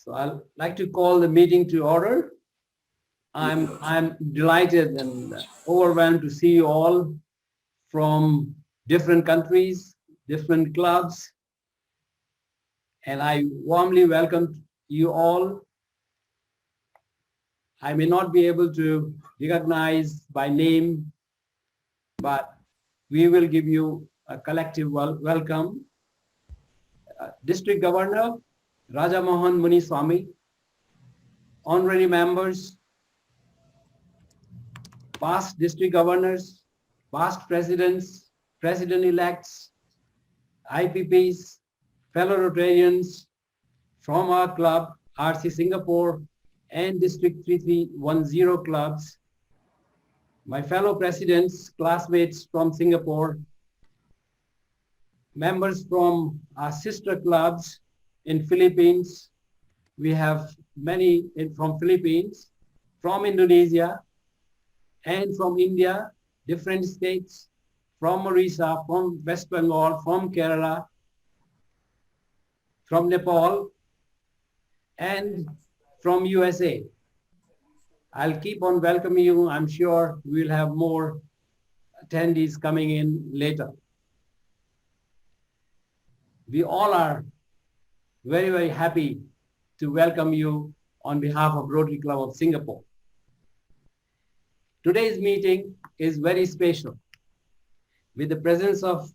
So I'd like to call the meeting to order. I'm delighted and overwhelmed to see you all from different countries, different clubs, and I warmly welcome you all. I may not be able to recognize by name, but we will give you a collective welcome. District Governor Rajamohan Munisamy, honorary members, past district governors, past presidents, president-elects, IPPs, fellow Rotarians from our club, RC Singapore, and District 3310 clubs, my fellow presidents, classmates from Singapore, members from our sister clubs in Philippines. We have many from Philippines, from Indonesia, and from India, different states, from Orissa, from West Bengal, from Kerala, from Nepal, and from USA. I'll keep on welcoming you. I'm sure we'll have more attendees coming in later. We all are very, very happy to welcome you on behalf of Rotary Club of Singapore. Today's meeting is very special with the presence of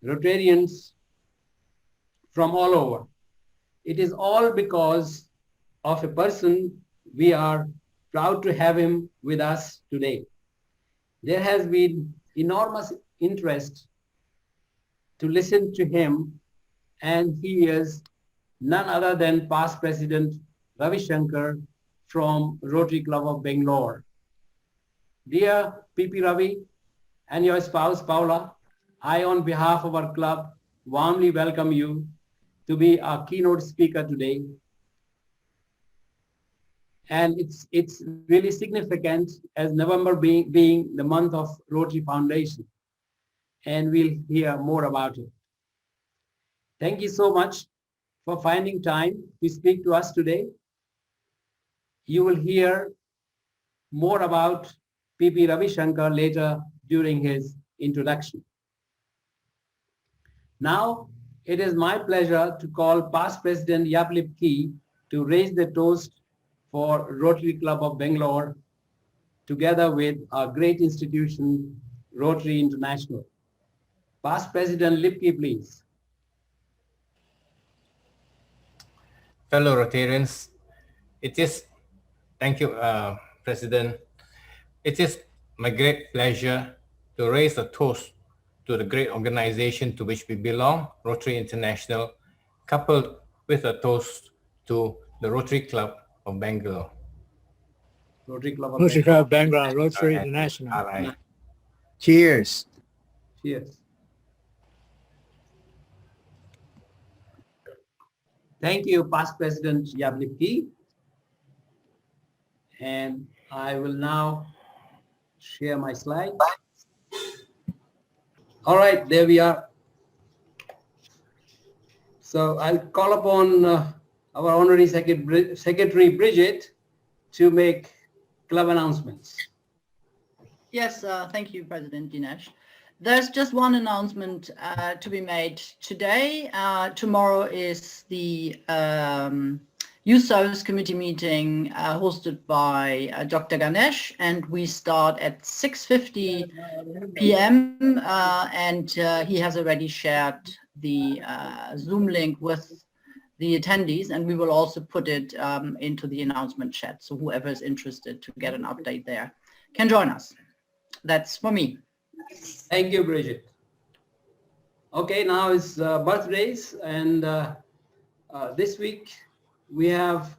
Rotarians from all over. It is all because of a person we are proud to have him with us today. There has been enormous interest to listen to him, and he is none other than past President Ravishankar from Rotary Club of Bangalore. Dear PP Ravi and your spouse Paula, I on behalf of our club warmly welcome you to be our keynote speaker today. And it's really significant as November being the month of Rotary Foundation. And we'll hear more about it. Thank you so much for finding time to speak to us today. You will hear more about PP Ravishankar later during his introduction. Now, it is my pleasure to call past President Yap Lip Kee to raise the toast for Rotary Club of Bangalore, together with our great institution, Rotary International. Past President Lip Kee, please. Fellow Rotarians, thank you, President. It is my great pleasure to raise a toast to the great organization to which we belong, Rotary International, coupled with a toast to the Rotary Club of Bangalore. Rotary Club of Rotary Club Bangalore, Rotary All right. International. All right. Cheers. Cheers. Thank you, past President Yap Lip Kee. And I will now share my slides. All right, there we are. So I'll call upon our Honorary Secretary Bridget to make club announcements. Yes, thank you, President Dinesh. There's just one announcement to be made today. Tomorrow is the Youth Service Committee meeting hosted by Dr. Ganesh, and we start at 6:50 p.m. And he has already shared the Zoom link with the attendees, and we will also put it into the announcement chat. So whoever is interested to get an update there can join us. That's for me. Thank you, Bridget. Okay, now it's birthdays, and this week we have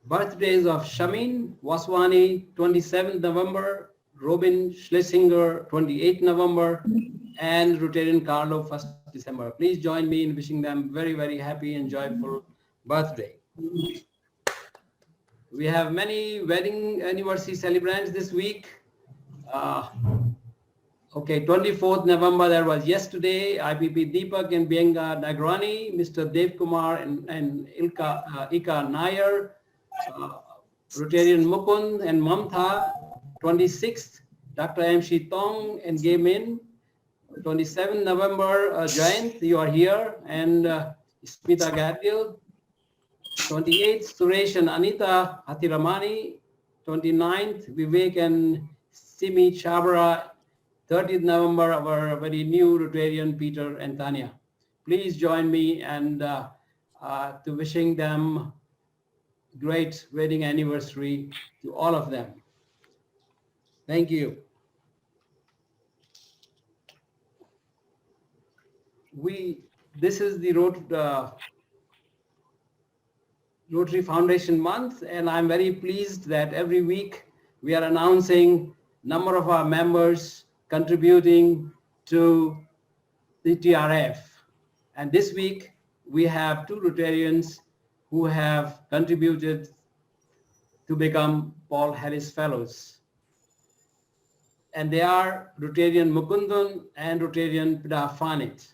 birthdays of Shamin Waswani, 27th November, Robin Schlesinger, 28th November, and Rotarian Carlo, 1st December. Please join me in wishing them very, very happy and joyful birthday. We have many wedding anniversary celebrants this week. Okay, 24th November, that was yesterday. IPP Deepak and Bienga Nagrani, Mr. Dev Kumar and Ika Nair, Rotarian Mukund and Mamtha. 26th, Dr. M. Shi Tong and Gay Min. 27th November, Jayant, you are here, and Smita Gatil. 28th, Suresh and Anita Hathiramani. 29th, Vivek and Simi Chabra. 30th November, our very new Rotarian, Peter and Tanya. Please join me and to wishing them great wedding anniversary to all of them. Thank you. This is the Rotary Foundation month, and I'm very pleased that every week we are announcing number of our members contributing to the TRF. And this week we have 2 Rotarians who have contributed to become Paul Harris Fellows. And they are Rotarian Mukundan and Rotarian Pidafanit.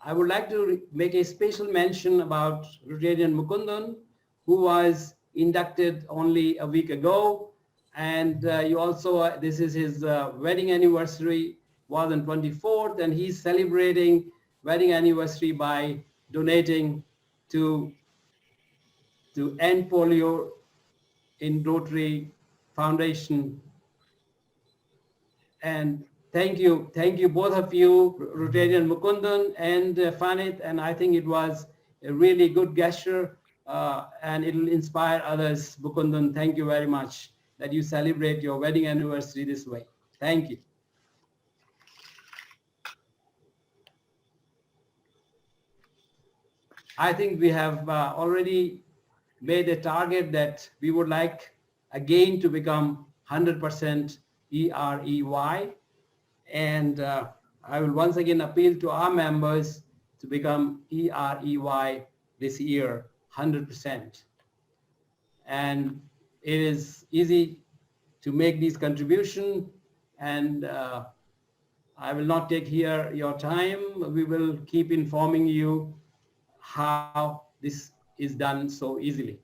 I would like to make a special mention about Rotarian Mukundan, who was inducted only a week ago. And you also, this is his wedding anniversary, was on 24th, and he's celebrating wedding anniversary by donating to end polio in Rotary Foundation. And thank you both of you, Rotarian Mukundan and Fanit, and I think it was a really good gesture and it will inspire others. Mukundan, thank you very much that you celebrate your wedding anniversary this way. Thank you. I think we have already made a target that we would like again to become 100% EREY. And I will once again appeal to our members to become EREY this year, 100%. And it is easy to make these contributions, and I will not take here your time. We will keep informing you how this is done so easily.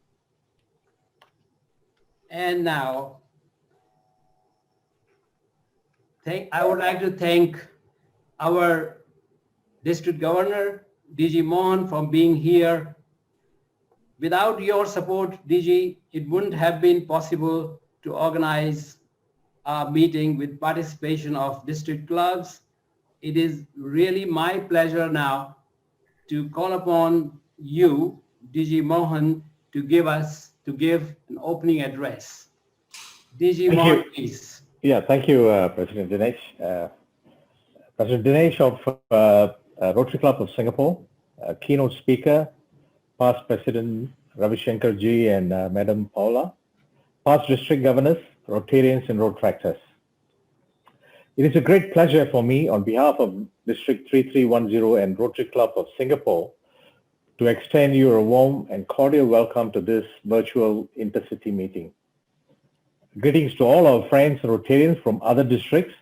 And now, I would like to thank our District Governor, DG Mohan, for being here. Without your support, DG, it wouldn't have been possible to organize a meeting with participation of district clerks. It is really my pleasure now to call upon you, DG Mohan, to give an opening address. DG Mohan, please. Yeah, thank you, President Dinesh. President Dinesh of Rotary Club of Singapore, keynote speaker, past President Ravishankar Ji and Madam Paula, past district governors, Rotarians and road tractors. It is a great pleasure for me on behalf of District 3310 and Rotary Club of Singapore to extend you a warm and cordial welcome to this virtual intercity meeting. Greetings to all our friends and Rotarians from other districts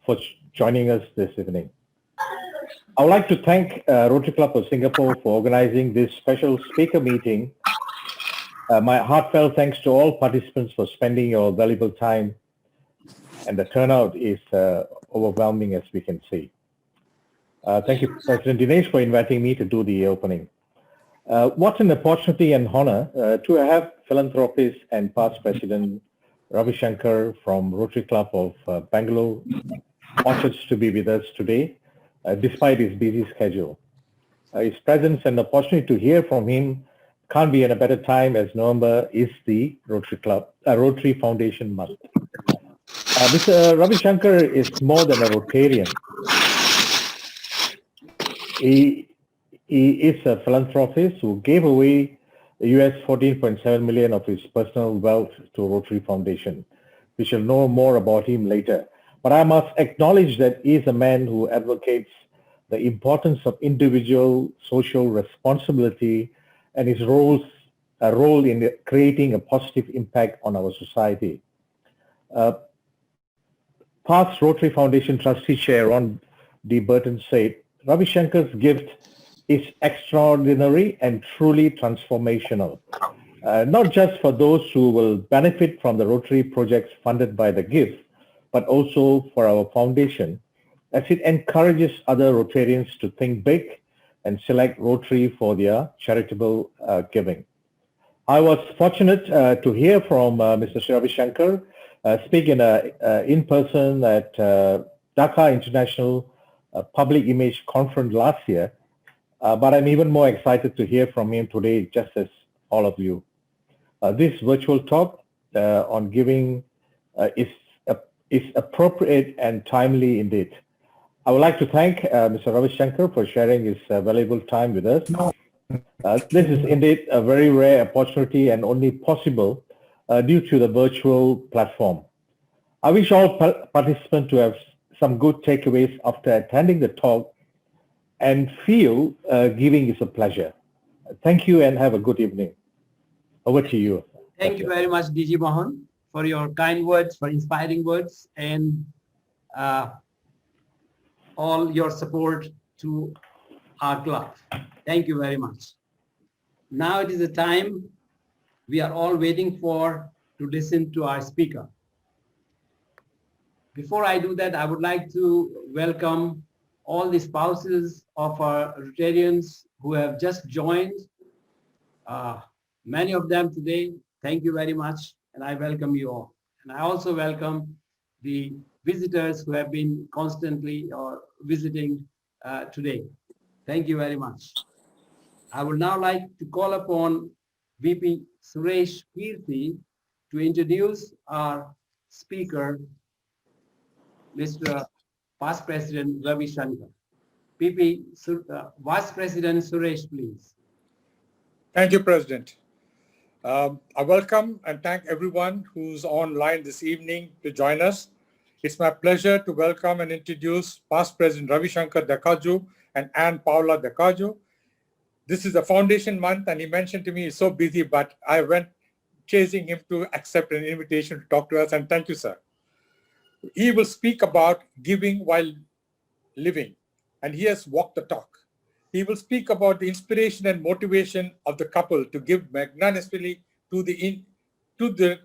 for joining us this evening. I would like to thank Rotary Club of Singapore for organizing this special speaker meeting. My heartfelt thanks to all participants for spending your valuable time, and the turnout is overwhelming, as we can see. Thank you, President Dinesh, for inviting me to do the opening. What an opportunity and honor to have philanthropist and past President Ravishankar from Rotary Club of Bangalore wanted to be with us today, despite his busy schedule. His presence and the opportunity to hear from him can't be in a better time, as November is the Rotary Foundation month. Mr. Ravishankar is more than a Rotarian. He is a philanthropist who gave away US $14.7 million of his personal wealth to Rotary Foundation. We shall know more about him later. But I must acknowledge that he is a man who advocates the importance of individual social responsibility and his role in creating a positive impact on our society. past Rotary Foundation trustee chair Ron D. Burton said, Ravishankar's gift is extraordinary and truly transformational. Not just for those who will benefit from the Rotary projects funded by the gift, but also for our foundation, as it encourages other Rotarians to think big and select Rotary for their charitable giving. I was fortunate to hear from Mr. Ravishankar speak in person at Dhaka International Public Image Conference last year, but I'm even more excited to hear from him today, just as all of you. This virtual talk on giving is appropriate and timely indeed. I would like to thank Mr. Ravishankar for sharing his valuable time with us. This is indeed a very rare opportunity and only possible due to the virtual platform. I wish all participants to have some good takeaways after attending the talk and feel giving is a pleasure. Thank you and have a good evening. Over to you. Thank you very much, DG Mohan, for your kind words, for inspiring words, and all your support to our club. Thank you very much. Now it is the time we are all waiting for to listen to our speaker. Before I do that, I would like to welcome all the spouses of our Rotarians who have just joined. Many of them today. Thank you very much, and I welcome you all. And I also welcome the visitors who have been constantly visiting today. Thank you very much. I would now like to call upon VP Suresh Kirti to introduce our speaker, Mr. Past President Ravishankar. Vice President Suresh, please. Thank you, President. I welcome and thank everyone who's online this evening to join us. It's my pleasure to welcome and introduce Past President Ravishankar Dakoju and Anne Paula Dakoju. This is the foundation month, and he mentioned to me he's so busy, but I went chasing him to accept an invitation to talk to us, and thank you, sir. He will speak about giving while living, and he has walked the talk. He will speak about the inspiration and motivation of the couple to give magnanimously to the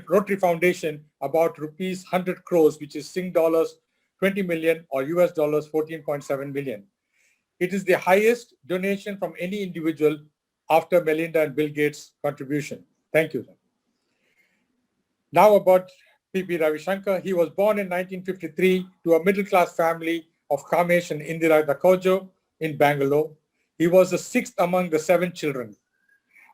Rotary Foundation about rupees 100 crores, which is Sing dollars 20 million or US dollars 14.7 million. It is the highest donation from any individual after Melinda and Bill Gates' contribution. Thank you, sir. Now about P.P. Ravishankar. He was born in 1953 to a middle-class family of Kamesh and Indira Dakoju in Bangalore. He was the sixth among the 7 children.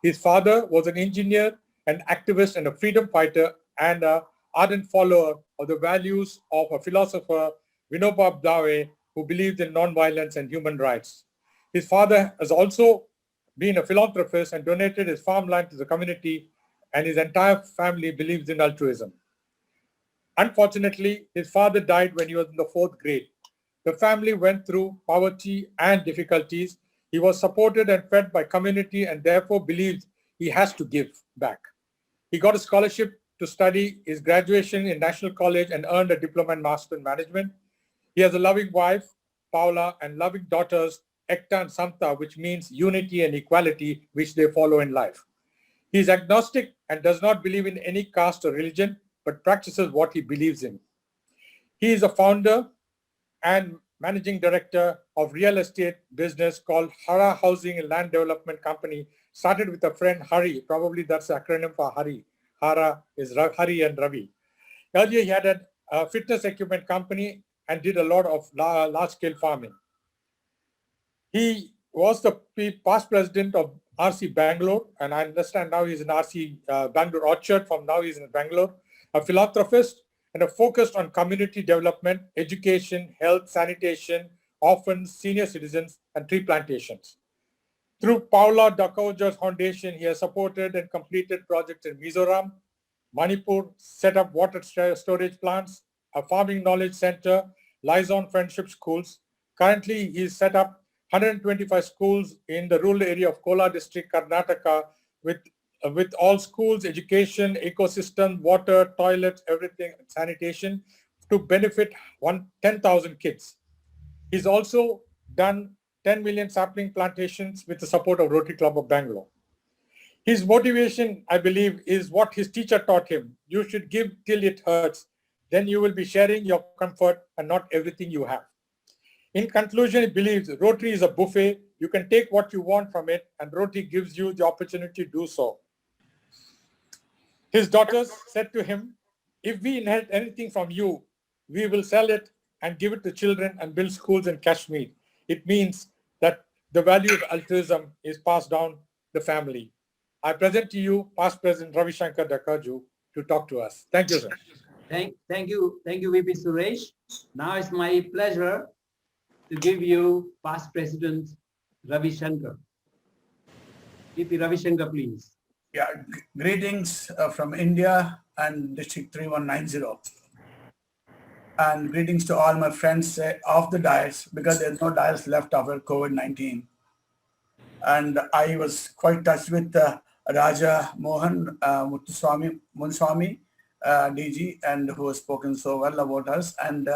His father was an engineer, an activist, and a freedom fighter, and an ardent follower of the values of a philosopher, Vinoba Bhave, who believed in non-violence and human rights. His father has also been a philanthropist and donated his farmland to the community, and his entire family believes in altruism. Unfortunately, his father died when he was in the 4th grade. The family went through poverty and difficulties. He was supported and fed by community and therefore believed he has to give back. He got a scholarship to study his graduation in National College and earned a diploma in Master in Management. He has a loving wife, Paula, and loving daughters, Ekta and Santa, which means unity and equality, which they follow in life. He is agnostic and does not believe in any caste or religion, but practices what he believes in. He is a founder and managing director of real estate business called Hara Housing and Land Development Company, started with a friend, Hari. Probably that's the acronym for Hari. Hara is Hari and Ravi. Earlier, he had a fitness equipment company and did a lot of large-scale farming. He was the past president of RC Bangalore, and I understand now he's in RC Bangalore Orchard. From now he's in Bangalore. A philanthropist and a focused on community development, education, health, sanitation, orphans, senior citizens, and tree plantations. Through Paula Dakoju's foundation, he has supported and completed projects in Mizoram, Manipur, set up water storage plants, a farming knowledge center, Liaison Friendship Schools. Currently, he's set up 125 schools in the rural area of Kolar district, Karnataka, with all schools, education, ecosystem, water, toilets, everything, sanitation. to benefit 10,000 kids. He's also done 10 million sapling plantations with the support of Rotary Club of Bangalore. His motivation, I believe, is what his teacher taught him. You should give till it hurts. Then you will be sharing your comfort and not everything you have. In conclusion, he believes Rotary is a buffet. You can take what you want from it, and Rotary gives you the opportunity to do so. His daughters said to him, if we inherit anything from you, we will sell it and give it to children and build schools in Kashmir. It means that the value of altruism is passed down the family. I present to you past President Ravishankar Dakoju to talk to us. Thank you, sir. Thank you, VP Suresh. Now it's my pleasure to give you past President Ravishankar. VP Ravishankar, please. Yeah, greetings from India and District 3190. And greetings to all my friends off the dais, because there's no dais left after COVID-19. And I was quite touched with Rajamohan Munisamy, DG, and who has spoken so well about us. And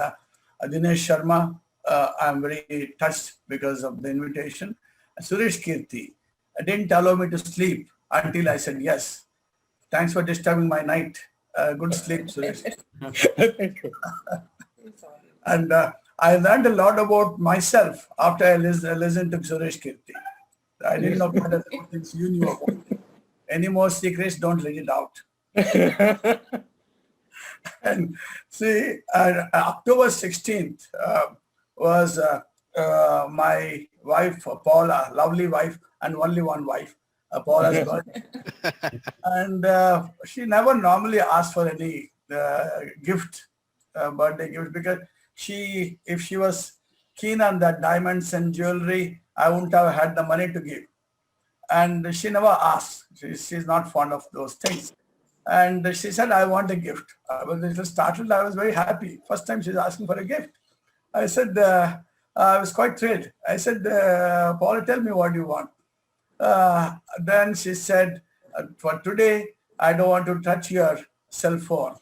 Dinesh Sharma, I'm very touched because of the invitation. Suresh Kirti didn't allow me to sleep until I said yes. Thanks for disturbing my night. Good sleep, Suresh. Thank you. And I learned a lot about myself after I listened to Suresh Kirti. I didn't know what things you knew about. Any more secrets, don't let it out. And see, October 16th was my wife, Paula, lovely wife, and only one wife, Paula's birthday. And she never normally asks for any gift, birthday gift, because if she was keen on that diamonds and jewelry, I wouldn't have had the money to give. And she never asked. She's not fond of those things. And she said, I want a gift. I was a little startled. I was very happy. First time she's asking for a gift. I said, I was quite thrilled. I said, Paula, tell me what you want. Then she said, for today, I don't want to touch your cell phone,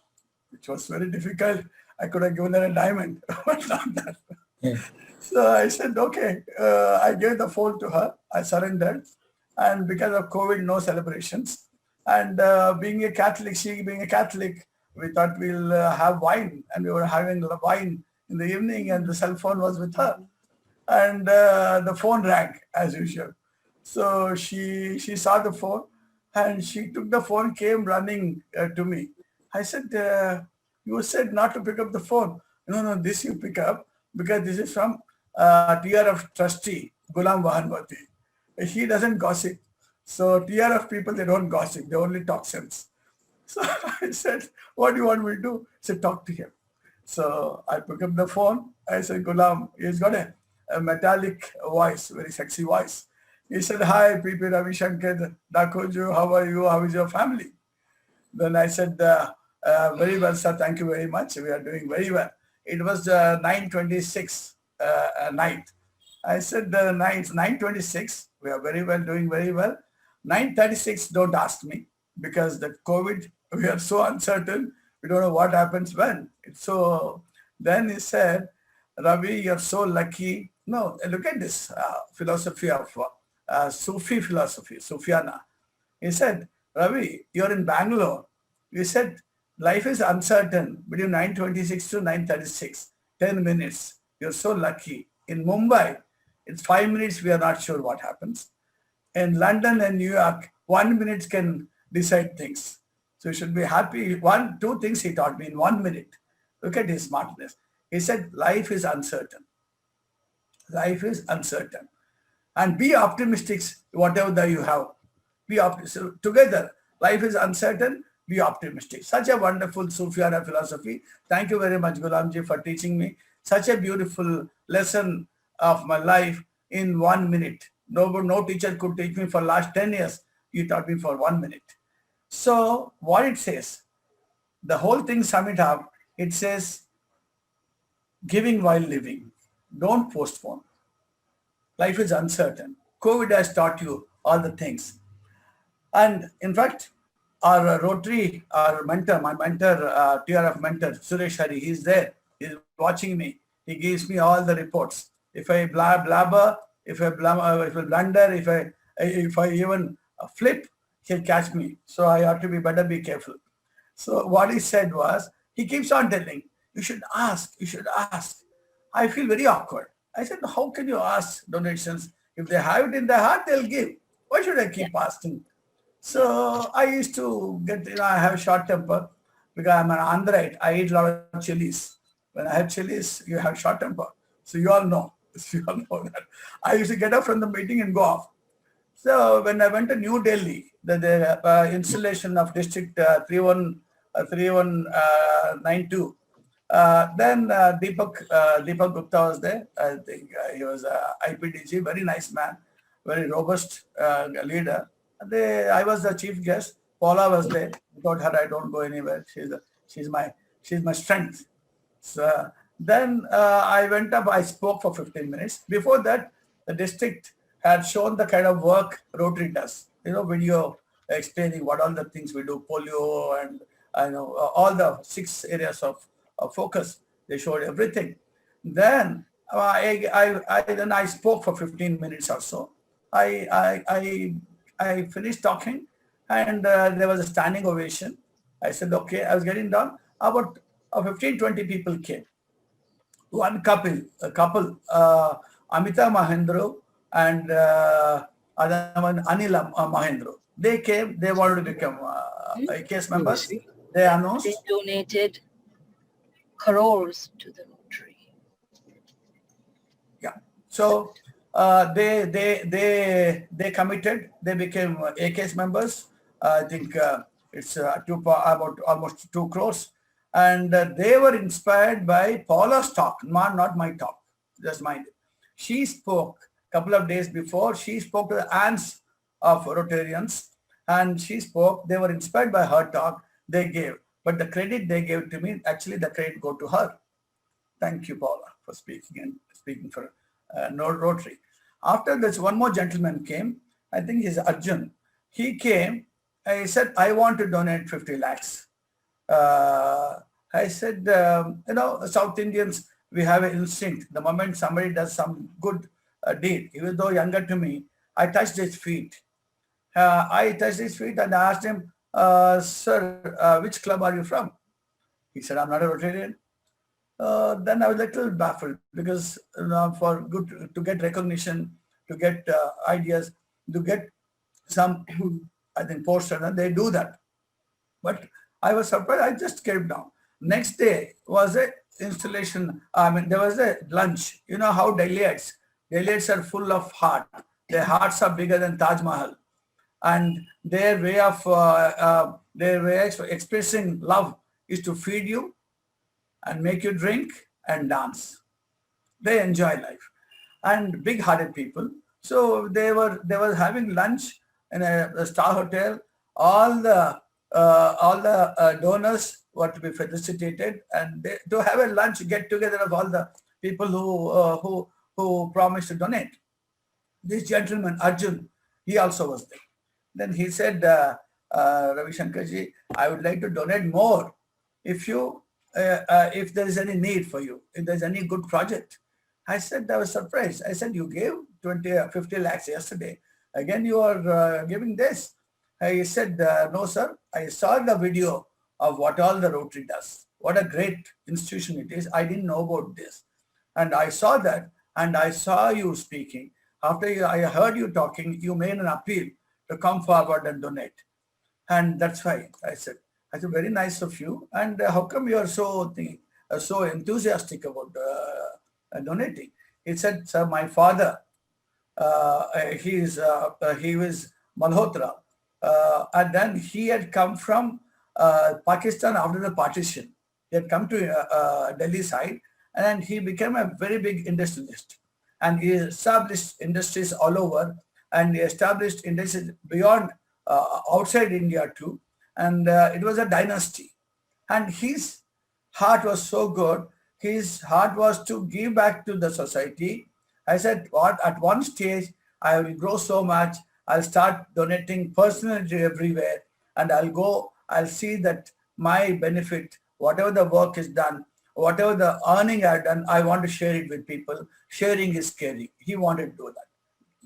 which was very difficult. I could have given her a diamond, but not that. Yeah. So I said, okay. I gave the phone to her. I surrendered. And because of COVID, no celebrations. And being a Catholic, she being a Catholic, we thought we'll have wine. And we were having wine in the evening, and the cell phone was with her. And the phone rang as usual. So she saw the phone, and she took the phone, came running to me. I said, you said not to pick up the phone. No, this you pick up, because this is from TRF trustee, Ghulam Vahanwati. He doesn't gossip. So TRF people, they don't gossip. They only talk sense. So I said, what do you want me to do? He said, talk to him. So I picked up the phone. I said, Ghulam, he's got a metallic voice, very sexy voice. He said, hi, PP Ravishankar Dakoju, how are you? How is your family? Then I said, very well, sir. Thank you very much. We are doing very well. It was 9:26 night. I said, 9:26. We are very well, doing very well. 9:36, don't ask me, because the COVID, we are so uncertain. We don't know what happens when. So then he said, Ravi, you're so lucky. No, look at this philosophy of Sufi philosophy, Sufiana. He said, Ravi, you're in Bangalore. You said, life is uncertain between 9:26 to 9:36, 10 minutes. You're so lucky. In Mumbai, it's 5 minutes, we are not sure what happens. In London and New York, 1 minute can decide things. So you should be happy. Two things he taught me in 1 minute. Look at his smartness. He said, life is uncertain. Life is uncertain. And be optimistic, whatever that you have. Be optimistic. So together, life is uncertain, be optimistic. Such a wonderful Sufiana philosophy. Thank you very much, Ghulamji, for teaching me such a beautiful lesson of my life in 1 minute. No teacher could teach me for the last 10 years. He taught me for 1 minute. So what it says, the whole thing sum it up, it says, giving while living. Don't postpone. Life is uncertain. COVID has taught you all the things. And in fact, our Rotary, our mentor, my mentor, TRF mentor, Suresh Hari, he's there. He's watching me. He gives me all the reports. If I blabber, if I blunder, if I even flip, he'll catch me. So I have to better be careful. So what he said was, he keeps on telling, you should ask, you should ask. I feel very awkward. I said, how can you ask donations? If they have it in their heart, they'll give. Why should I keep asking? So I used to get, I have short temper because I'm an Andhraite. I eat a lot of chilies. When I have chilies, you have short temper. So you all know. You all know that. I used to get up from the meeting and go off. So when I went to New Delhi, the installation of District 3192, then Deepak Gupta was there. I think he was IPDG, very nice man, very robust leader. I was the chief guest. Paula was there. Without her, I don't go anywhere. She's my strength. So then I went up. I spoke for 15 minutes. Before that, the district had shown the kind of work Rotary does. Video explaining what all the things we do, polio, and all the 6 areas of focus. They showed everything. Then I spoke for 15 minutes or so. I finished talking, and there was a standing ovation. I said, okay, I was getting done. About 15-20 people came. One couple, Amita Mahendra and other one, Anila Mahendra. They came, they wanted to become case members. They announced. They donated crores to the Rotary. Yeah. So they committed. They became AKS members. I think it's about almost 2 crores. And they were inspired by Paula's talk, not my talk, just mind it. She spoke a couple of days before. She spoke to the aunts of Rotarians, and she spoke. They were inspired by her talk. They gave, but the credit they gave to me, actually the credit go to her. Thank you, Paula, for speaking for Rotary. After this, one more gentleman came. I think he's Arjun. He came. He said, I want to donate 50 lakhs. I said, South Indians, we have an instinct. The moment somebody does some good deed, even though younger to me, I touched his feet. I touched his feet and I asked him, sir, which club are you from? He said, I'm not a Rotarian. Then I was a little baffled because for good to get recognition, to get ideas, to get some, I think, posters, and they do that. But I was surprised. I just came down. Next day was a installation. There was a lunch. You know how Delhiites are full of heart. Their hearts are bigger than Taj Mahal, and their way of expressing love is to feed you and make you drink and dance. They enjoy life, and big-hearted people. So they were having lunch in a star hotel. All the donors were to be felicitated, and to have a lunch get together of all the people who promised to donate. This gentleman Arjun, he also was there. Then he said, Ravishankar ji, I would like to donate more if there is any need for you, if there is any good project. I said, I was surprised. I said, you gave 50 lakhs yesterday. Again, you are giving this. He said, no, sir. I saw the video of what all the Rotary does. What a great institution it is. I didn't know about this. And I saw that, and I saw you speaking. After I heard you talking, you made an appeal to come forward and donate. And that's why I said, very nice of you. And how come you are so enthusiastic about donating? He said, sir, my father, he was Malhotra. And then he had come from Pakistan after the partition. He had come to Delhi side, and he became a very big industrialist. And he established industries all over, and he established industries beyond, outside India too. And it was a dynasty. And his heart was so good. His heart was to give back to the society. I said, at one stage, I will grow so much. I'll start donating personally to everywhere, and I'll see that my benefit, whatever the work is done, whatever the earning I had done, I want to share it with people. Sharing is caring. He wanted to do that.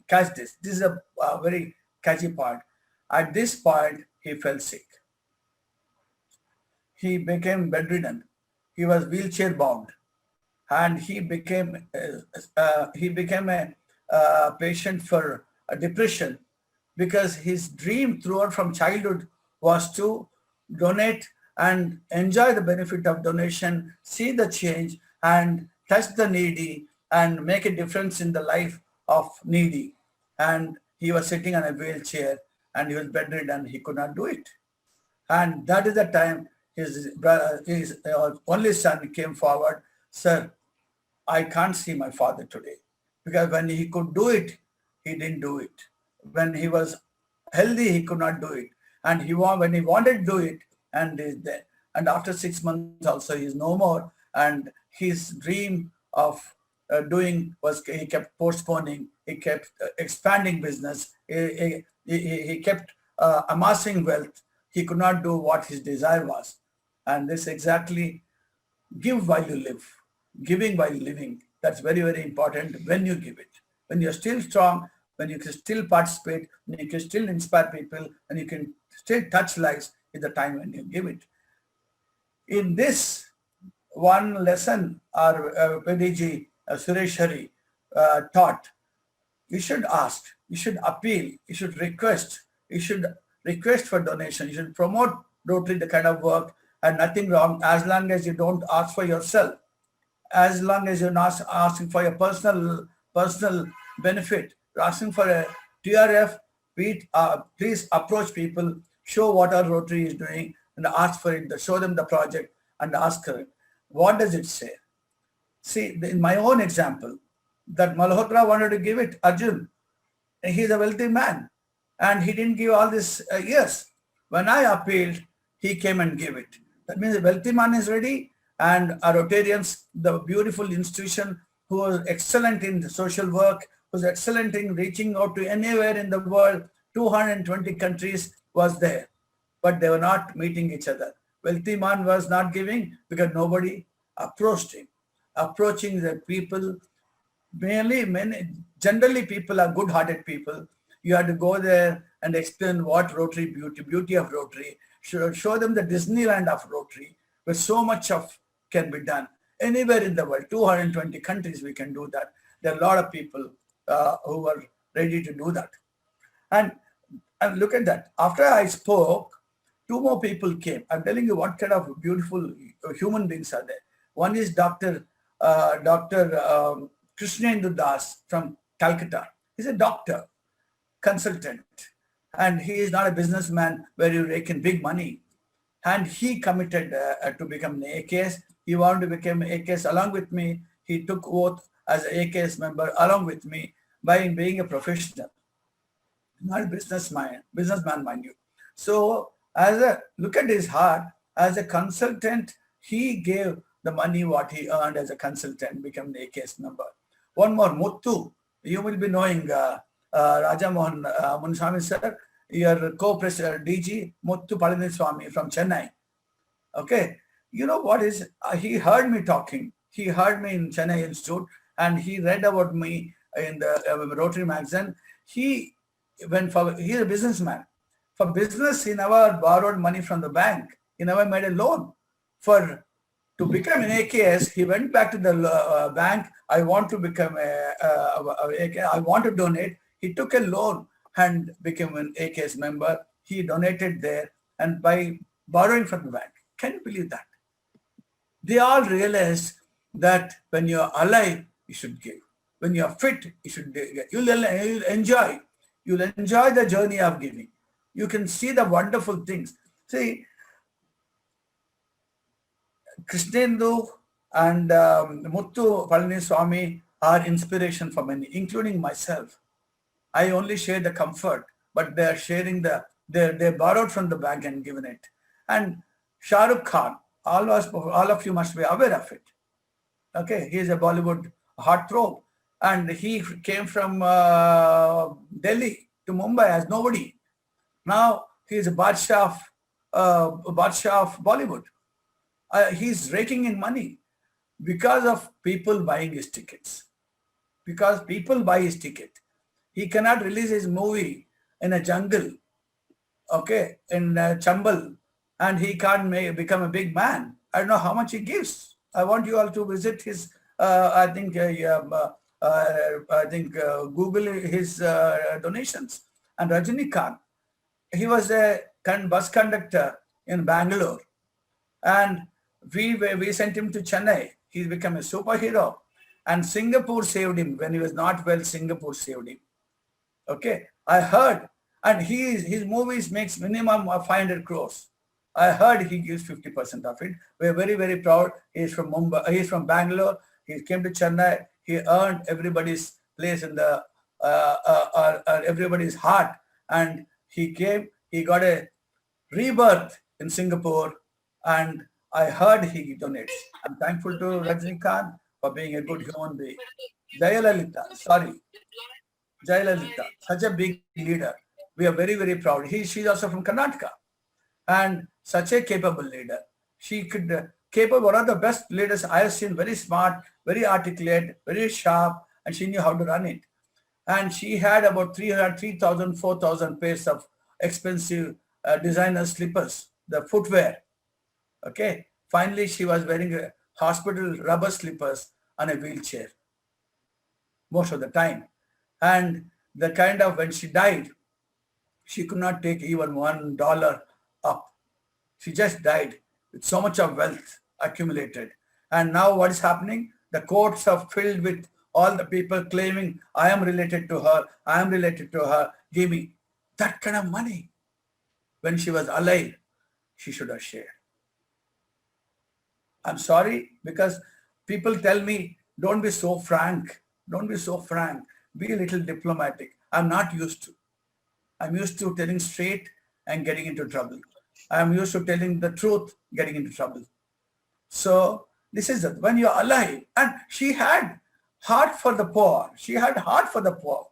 Catch this. This is a very catchy part. At this point, he fell sick. He became bedridden. He was wheelchair bound, and he became a patient for depression, because his dream throughout from childhood was to donate and enjoy the benefit of donation, see the change and touch the needy and make a difference in the life of needy. And he was sitting on a wheelchair and he was bedridden. He could not do it. And that is the time his only son came forward. Sir, I can't see my father today, because when he could do it, he didn't do it. When he was healthy, he could not do it. And when he wanted to do it, and is there. And after 6 months also, he is no more. And his dream of doing was, he kept postponing. He kept expanding business. He kept amassing wealth. He could not do what his desire was. And this exactly, give while you live. Giving while living. That's very, very important when you give it. When you're still strong, when you can still participate, when you can still inspire people, and you can still touch lives, is the time when you give it. In this one lesson, our PDG Suresh Hari taught, you should ask, you should appeal, you should request for donation, you should promote Rotary, the kind of work, and nothing wrong as long as you don't ask for yourself. As long as you're not asking for your personal benefit, you're asking for a TRF, please approach people, show what our Rotary is doing, and ask for it, show them the project and ask her, what does it say? See, in my own example, that Malhotra wanted to give it, Arjun, he's a wealthy man, and he didn't give all this years. When I appealed, he came and gave it. That means a wealthy man is ready, and our Rotarians, the beautiful institution who was excellent in the social work, was excellent in reaching out to anywhere in the world, 220 countries was there, but they were not meeting each other. Wealthy man was not giving because nobody approached him. Approaching the people, generally people are good-hearted people. You have to go there and explain what Rotary beauty of Rotary, show them the Disneyland of Rotary, where so much of can be done. Anywhere in the world, 220 countries we can do that. There are a lot of people who are ready to do that. And look at that. After I spoke, 2 more people came. I'm telling you what kind of beautiful human beings are there. One is Dr. Krishnendu Das from Calcutta. He's a doctor, consultant, and he is not a businessman where you rake in big money. And he committed to become an AKS. He wanted to become an AKS along with me. He took oath as an AKS member along with me by being a professional, not a businessman, mind you. So look at his heart, as a consultant, he gave the money what he earned as a consultant, become the AKS member. One more, Muthu, you will be knowing Rajamohan Munisamy sir, your co-president DG, Muthu Palaniswamy from Chennai. Okay, you know what is, he heard me talking. He heard me in Chennai Institute, and he read about me in the Rotary magazine. He's a businessman. For business, he never borrowed money from the bank. He never made a loan. To become an AKS, he went back to the bank. I want to become AKS. I want to donate. He took a loan and became an AKS member. He donated there, and by borrowing from the bank. Can you believe that? They all realized that when you're alive, you should give. When you're fit, you should give. You'll enjoy. You'll enjoy the journey of giving. You can see the wonderful things. See, Krishnendu and Muthu Palaniswamy are inspiration for many, including myself. I only share the comfort, but they are sharing they borrowed from the bank and given it. And Shah Rukh Khan, all of you must be aware of it. Okay, he is a Bollywood heartthrob, and he came from Delhi to Mumbai as nobody. Now he is a Badshah of Bollywood. He's raking in money, because of people buying his tickets. Because people buy his ticket. He cannot release his movie in a jungle, okay, in Chambal, and he can't become a big man. I don't know how much he gives. I want you all to visit his, I think Google his donations. And Rajinikanth, he was a bus conductor in Bangalore, and we sent him to Chennai. He's become a superhero, and Singapore saved him when he was not well. Singapore saved him. Okay, I heard, and his movies makes minimum of 500 crores. I heard he gives 50% of it. We're very, very proud. He's from Mumbai. He's from Bangalore. He came to Chennai. He earned everybody's place in the everybody's heart, and he came. He got a rebirth in Singapore, and I heard he donates. I'm thankful to Rajinikanth for being a good human being. Jayalalitha, such a big leader. We are very, very proud. She's also from Karnataka, and such a capable leader. She could capable, one of the best leaders I have seen, very smart, very articulate, very sharp, and she knew how to run it. And she had about 3,000, 4,000 pairs of expensive designer slippers, the footwear. Okay. Finally, she was wearing hospital rubber slippers on a wheelchair most of the time. And the kind of, when she died, she could not take even $1 up. She just died with so much of wealth accumulated. And now what is happening? The courts are filled with all the people claiming, I am related to her, I am related to her, give me that kind of money. When she was alive, she should have shared. I'm sorry, because people tell me, don't be so frank. Don't be so frank. Be a little diplomatic. I'm not used to. I'm used to telling straight and getting into trouble. I'm used to telling the truth, getting into trouble. So this is it. When you're alive, and she had heart for the poor. She had heart for the poor.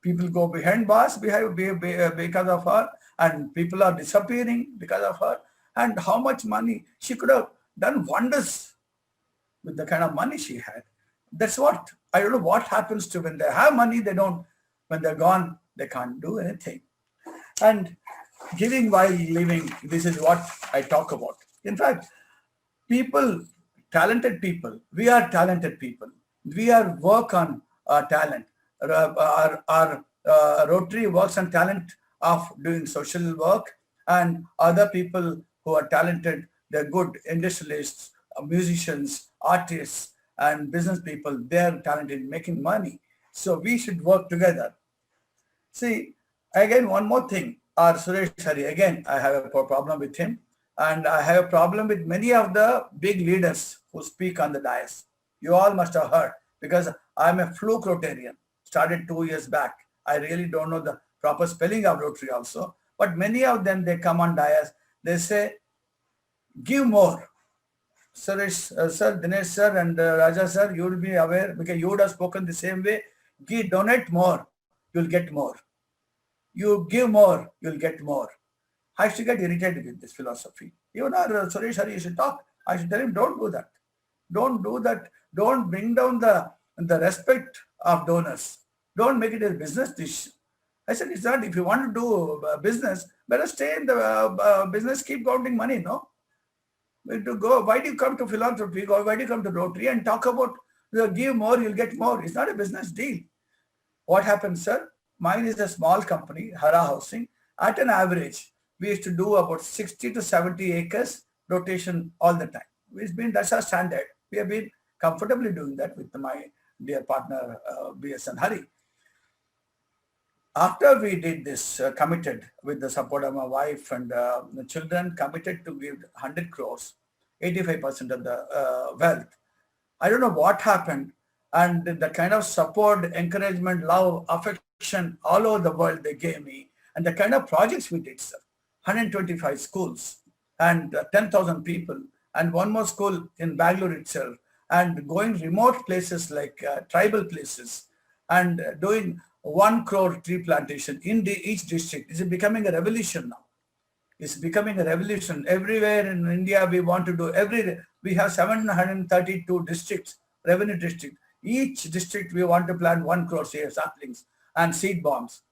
People go behind bars because of her, and people are disappearing because of her. And how much money she could have done wonders with the kind of money she had. That's what, I don't know what happens to when they have money, they don't, when they're gone, they can't do anything. And giving while living, this is what I talk about. In fact, people, talented people, we are talented people. We are work on our talent. Our Rotary works on talent of doing social work, and other people who are talented, they're good industrialists, musicians, artists, and business people. They're talented in making money. So we should work together. See, again, one more thing. Our Suresh Hari, again, I have a problem with him. And I have a problem with many of the big leaders who speak on the dais. You all must have heard, because I'm a fluke Rotarian, started 2 years back. I really don't know the proper spelling of Rotary also. But many of them, they come on dais, they say, give more. Suresh sir, Dinesh sir, and Raja sir, you will be aware, because you would have spoken the same way. Donate more, you'll get more. You give more, you'll get more. I should get irritated with this philosophy. Even our Suresh Hari should talk. I should tell him, don't do that. Don't do that. Don't bring down the respect of donors. Don't make it a business decision. I said, it's not, if you want to do business, better stay in the business, keep counting money, no? To go, why do you come to philanthropy, or why do you come to Rotary and talk about give more, you'll get more? It's not a business deal. What happens, sir? Mine is a small company, Hara Housing. At an average, we used to do about 60 to 70 acres rotation all the time. That's our standard. We have been comfortably doing that with my dear partner, B.S. and Hari. After we did this, committed with the support of my wife and the children, committed to give 100 crores, 85% of the wealth. I don't know what happened, and the kind of support, encouragement, love, affection all over the world they gave me, and the kind of projects we did, sir. 125 schools and 10,000 people, and one more school in Bangalore itself, and going remote places like tribal places, and doing 1 crore tree plantation in each district. Is becoming a revolution now. It's becoming a revolution. Everywhere in India, we want to do we have 732 districts, revenue district. Each district, we want to plant 1 crore saplings and seed bombs.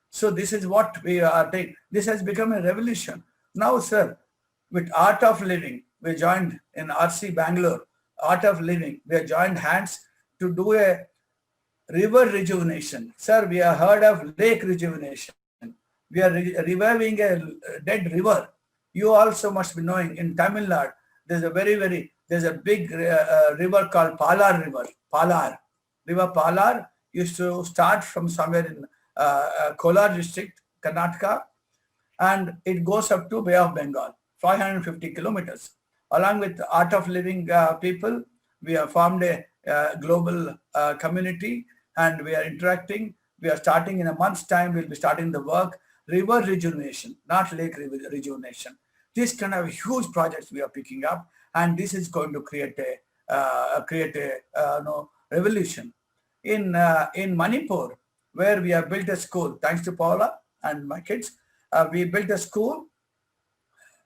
So this is what we are doing. This has become a revolution. Now, sir, with Art of Living, we joined in RC Bangalore, Art of Living, we have joined hands to do a river rejuvenation. Sir, we have heard of lake rejuvenation. We are reviving a dead river. You also must be knowing in Tamil Nadu, there's a big river called Palar River. River Palar used to start from somewhere in Kolar district, Karnataka, and it goes up to Bay of Bengal, 550 kilometers. Along with Art of Living people, we have formed a global community, and we are interacting. We are starting in a month's time, we'll be starting the work. River rejuvenation, not lake rejuvenation. This kind of huge projects we are picking up, and this is going to create a revolution. In Manipur, where we have built a school, thanks to Paula and my kids, we built a school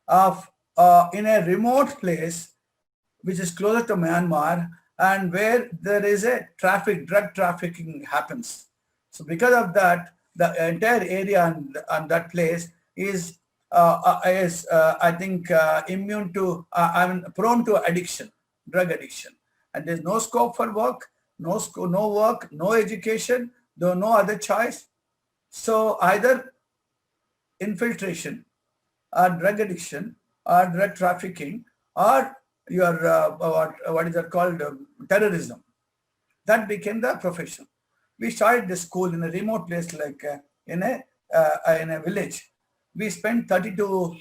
of in a remote place, which is closer to Myanmar, and where there is a drug trafficking happens. So because of that, the entire area on that place is I think immune to, prone to addiction, drug addiction. And there's no scope for work, no work, no education, though no other choice. So either infiltration or drug addiction or drug trafficking or your what is that called, terrorism. That became the profession. We started the school in a remote place, like in a village. We spent 32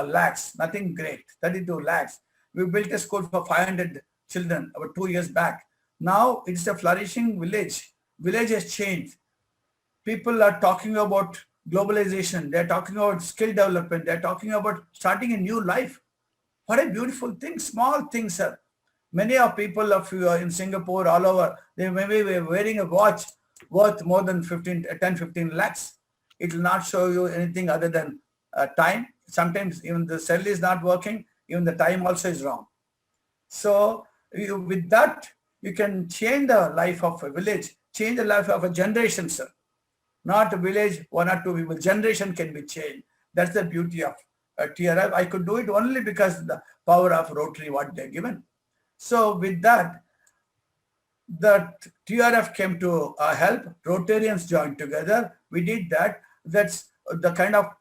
lakhs, nothing great, 32 lakhs. We built a school for 500 children about 2 years back. Now it's a flourishing village. Village has changed. People are talking about globalization. They're talking about skill development. They're talking about starting a new life. What a beautiful thing, small things, sir. Many of people of you in Singapore, all over, they may be wearing a watch worth more than 10-15 lakhs. It will not show you anything other than time. Sometimes even the cell is not working, even the time also is wrong. So with that, you can change the life of a village, change the life of a generation, sir. Not a village, 1 or 2 people, generation can be changed. That's the beauty of TRF. I could do it only because of the power of Rotary, what they're given. So with that, the TRF came to help. Rotarians joined together. We did that. That's the kind of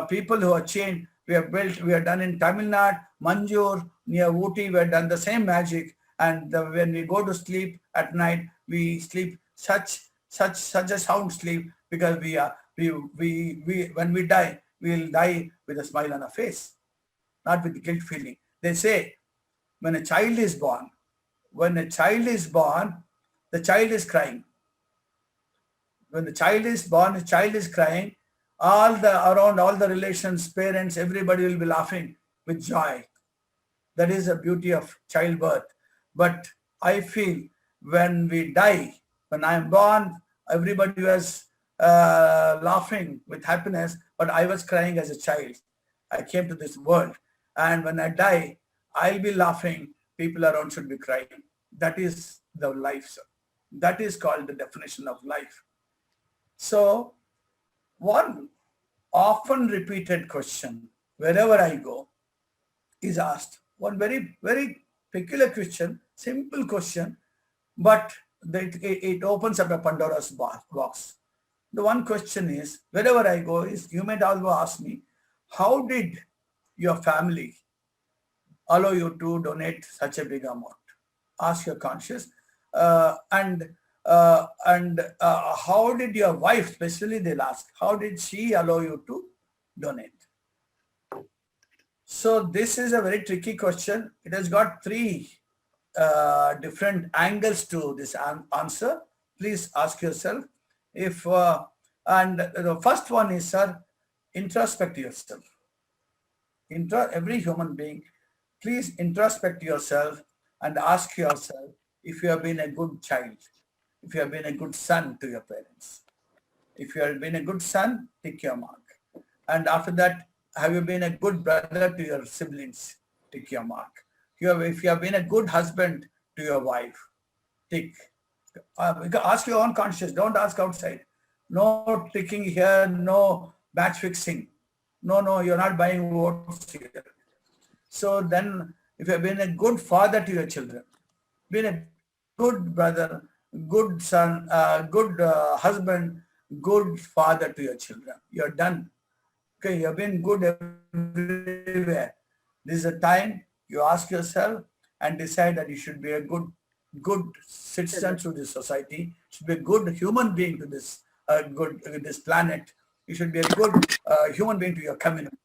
people who are changed. We have built, we have done in Tamil Nadu, Manjur, near Ooty, we have done the same magic. And when we go to sleep at night, we sleep such a sound sleep, because when we die, we'll die with a smile on our face, not with the guilt feeling. They say when a child is born, the child is crying. When the child is born, the child is crying. All the relations, parents, everybody will be laughing with joy. That is the beauty of childbirth. But I feel when we die, when I am born, everybody was laughing with happiness, but I was crying as a child. I came to this world, and when I die, I'll be laughing. People around should be crying. That is the life, sir. That is called the definition of life. So, one often repeated question wherever I go is asked. One very, very peculiar question, simple question, but it opens up a Pandora's box. The one question is, wherever I go, is you may also ask me, how did your family allow you to donate such a big amount? Ask your conscience. And how did your wife, especially they'll ask, how did she allow you to donate? So this is a very tricky question. It has got 3 different angles to this answer. Please ask yourself. And the first one is, sir, introspect yourself. Every human being, please introspect yourself and ask yourself if you have been a good child, if you have been a good son to your parents. If you have been a good son, tick your mark. And after that, Have you been a good brother to your siblings? Tick your mark. If you have been a good husband to your wife, tick. Ask your own conscience. Don't ask outside. No ticking here. No match fixing. No, you're not buying votes here. So then, if you have been a good father to your children, been a good brother, good son, good husband, good father to your children, you're done. Okay, you have been good everywhere. This is a time you ask yourself and decide that you should be a good citizen to this society. Should be a good human being to this this planet. You should be a good human being to your community.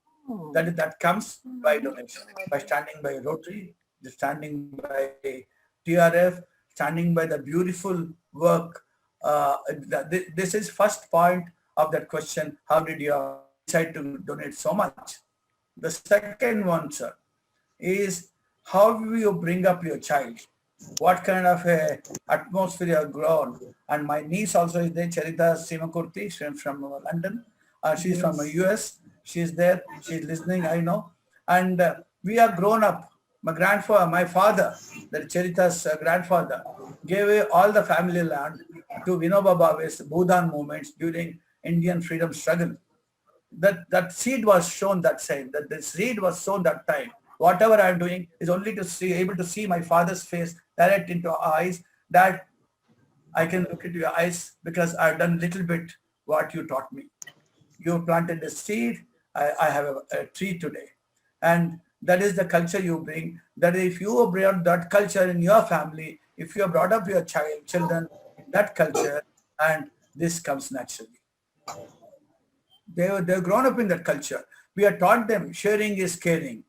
That comes by donation, by standing by Rotary, standing by TRF, standing by the beautiful work. This is first point of that question. How did you decide to donate so much? The second one, sir, is how will you bring up your child? What kind of a atmosphere you have grown? And my niece also is there, Charita Simakurti, she's from London. She's from the US. She's there. She's listening, I know. And we are grown up. My father, that Charita's grandfather, gave away all the family land to Vinoba Bhave's Bhudan movements during Indian freedom struggle. That seed was shown that time. That the seed was sown that time. Whatever I'm doing is only to able to see my father's face direct into our eyes. That I can look into your eyes because I've done little bit what you taught me. You planted the seed. I have a tree today. And that is the culture you bring. That if you bring that culture in your family, if you have brought up your children in that culture, and this comes naturally. They're grown up in that culture. We have taught them sharing is caring.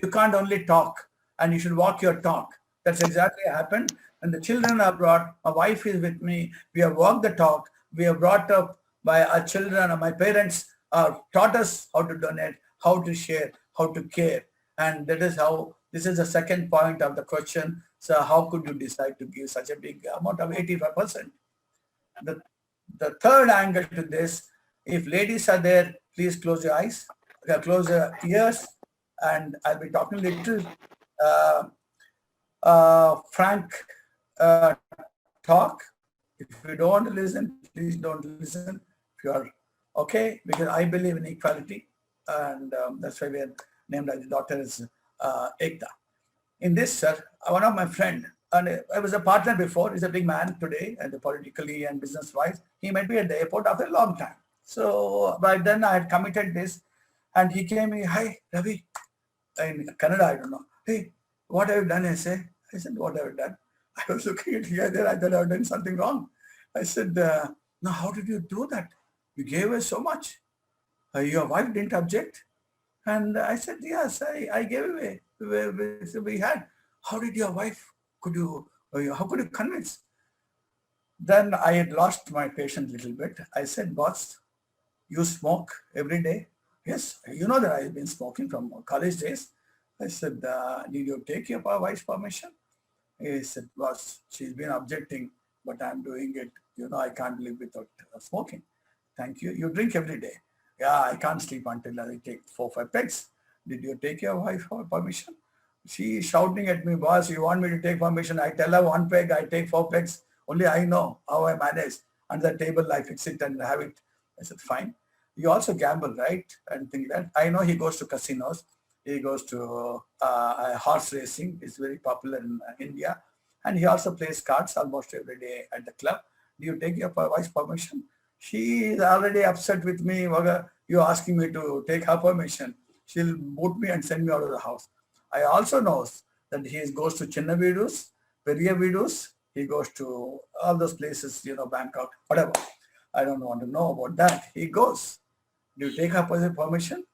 You can't only talk, and you should walk your talk. That's exactly what happened. And the children are brought, my wife is with me. We have walked the talk. We are brought up by our children, and my parents taught us how to donate, how to share, how to care. And that is how, this is the second point of the question. So how could you decide to give such a big amount of 85%? The third angle to this, if ladies are there, please close your eyes, close your ears, and I'll be talking a little frank talk. If you don't want to listen, please don't listen. If you are okay, because I believe in equality, and that's why we are named as the daughter is Ekta. In this, sir, one of my friend, and I was a partner before, he's a big man today, and politically and business-wise. He met me at the airport after a long time. So by then I had committed this, and he came in, hi, Ravi, in Kannada, I don't know. Hey, what have you done? I said, what have you done? I was looking at here, there, I thought I had done something wrong. I said, no, how did you do that? You gave away so much. Your wife didn't object? And I said, yes, I gave away. We had. How did your wife, how could you convince? Then I had lost my patience a little bit. I said, boss, you smoke every day? Yes, you know that I've been smoking from college days. I said, did you take your wife's permission? He said, boss, she's been objecting, but I'm doing it. You know, I can't live without smoking. Thank you. You drink every day. Yeah, I can't sleep until I take 4 or 5 pegs. Did you take your wife for permission? She is shouting at me, boss, you want me to take permission? I tell her 1 peg, I take 4 pegs. Only I know how I manage. Under the table, I fix it and have it. I said, fine. You also gamble, right? And things like that. I know he goes to casinos. He goes to horse racing. It's very popular in India. And he also plays cards almost every day at the club. Do you take your wife's permission? She is already upset with me. You're asking me to take her permission. She'll boot me and send me out of the house. I also know that he goes to Chinna Vidus, Periya Vidus. He goes to all those places, you know, Bangkok, whatever. I don't want to know about that. He goes. Do you take her permission?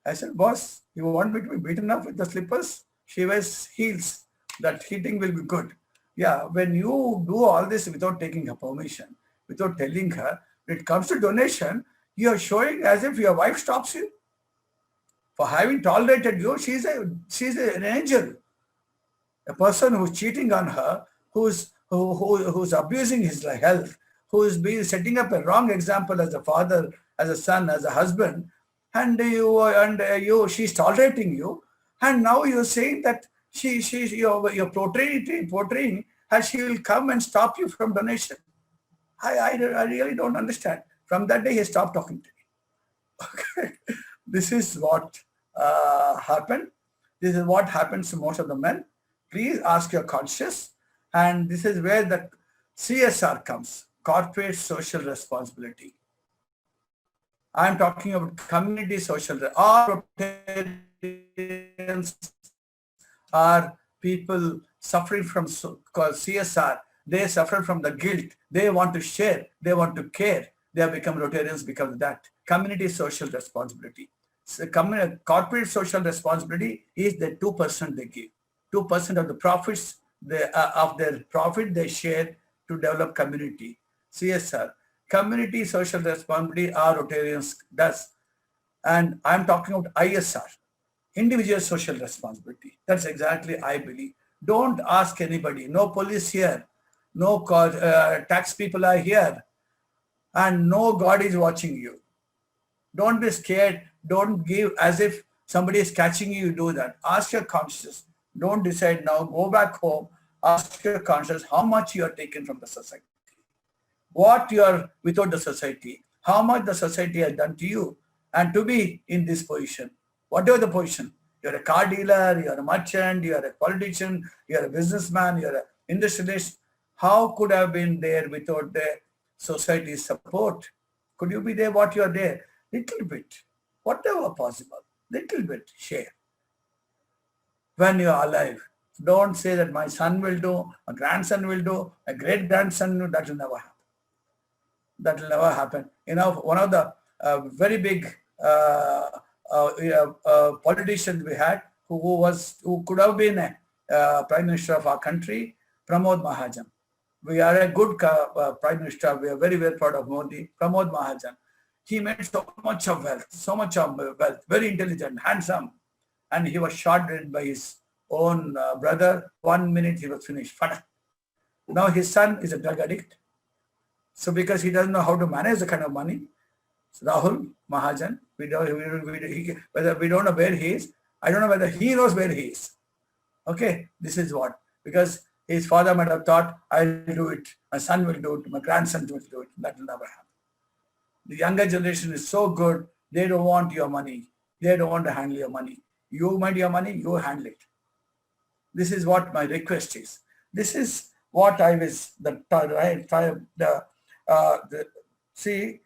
I said, boss, you want me to be beaten up with the slippers? She wears heels. That hitting will be good. Yeah, when you do all this without taking her permission, without telling her, when it comes to donation, you are showing as if your wife stops you. For having tolerated you, she's an angel. A person who's cheating on her, who's abusing his health, who is setting up a wrong example as a father, as a son, as a husband, and she's tolerating you, and now you're saying that you're portraying and she will come and stop you from donation. I really don't understand. From that day, he stopped talking to me. Okay, this is what happened. This is what happens to most of the men. Please ask your conscience, and this is where the CSR comes, corporate social responsibility. I'm talking about community social. All Rotarians are people suffering from CSR. They suffer from the guilt. They want to share. They want to care. They have become Rotarians because of that. Community social responsibility. So corporate social responsibility is the 2% they give. 2% of the profits, of their profit they share to develop community. CSR. Community social responsibility are Rotarians does. And I'm talking about ISR. Individual social responsibility. That's exactly I believe. Don't ask anybody. No police here. No tax people are here. And no God is watching you. Don't be scared. Don't give as if somebody is catching you. Do that. Ask your conscience. Don't decide now. Go back home. Ask your conscience how much you are taken from the society. What you are without the society. How much the society has done to you. And to be in this position. Whatever the position. You're a car dealer. You're a merchant. You're a politician. You're a businessman. You're an industrialist. How could have been there without the society's support? Could you be there what you are there? Little bit, whatever possible, little bit share. When you are alive, don't say that my son will do, my grandson will do, my great-grandson will do. That will never happen. That will never happen. You know, one of the very big politicians we had who could have been a Prime Minister of our country, Pramod Mahajan. We are a good Prime Minister. We are very, very proud of Modi, Pramod Mahajan. He made so much of wealth, very intelligent, handsome. And he was shot dead by his own brother. 1 minute he was finished. Now his son is a drug addict. So because he doesn't know how to manage the kind of money, so Rahul Mahajan, we don't know where he is. I don't know whether he knows where he is. Okay, this is what. Because his father might have thought, I'll do it. My son will do it. My grandson will do it. That will never happen. The younger generation is so good, they don't want your money. They don't want to handle your money. You made your money, you handle it. This is what my request is. This is what I was, see,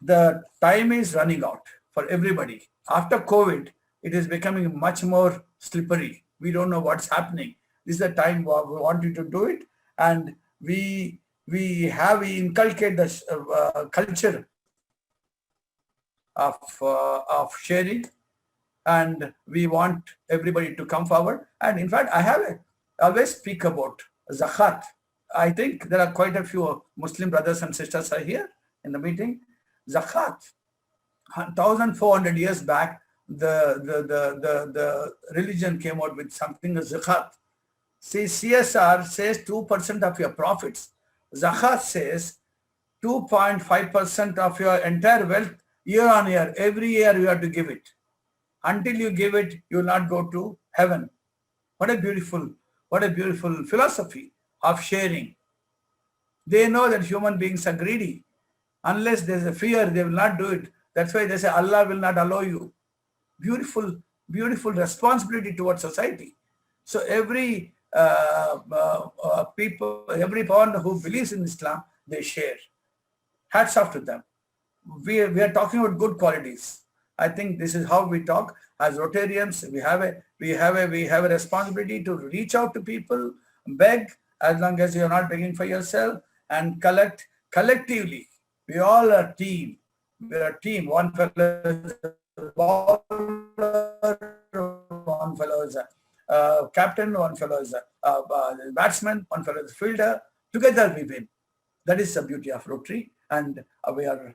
the time is running out for everybody. After COVID, it is becoming much more slippery. We don't know what's happening. This is the time we want you to do it. And we inculcate the culture of sharing, and we want everybody to come forward. And in fact, I always speak about zakat. I think there are quite a few Muslim brothers and sisters are here in the meeting. Zakat, 1,400 years back, the religion came out with something as zakat. See, CSR says 2% of your profits. Zakat says 2.5% of your entire wealth year on year. Every year you have to give it. Until you give it, you will not go to heaven. What a beautiful philosophy of sharing. They know that human beings are greedy. Unless there's a fear, they will not do it. That's why they say Allah will not allow you. Beautiful responsibility towards society. So every people, every person who believes in Islam, they share. Hats off to them. We are talking about good qualities. I think this is how we talk as Rotarians. We have a responsibility to reach out to people, beg, as long as you are not begging for yourself, and collect collectively. We all are a team. We are a team. One fellow is a bowler, one fellow is a captain, one fellow is a batsman, one fellow is a fielder. Together we win. That is the beauty of Rotary. And we are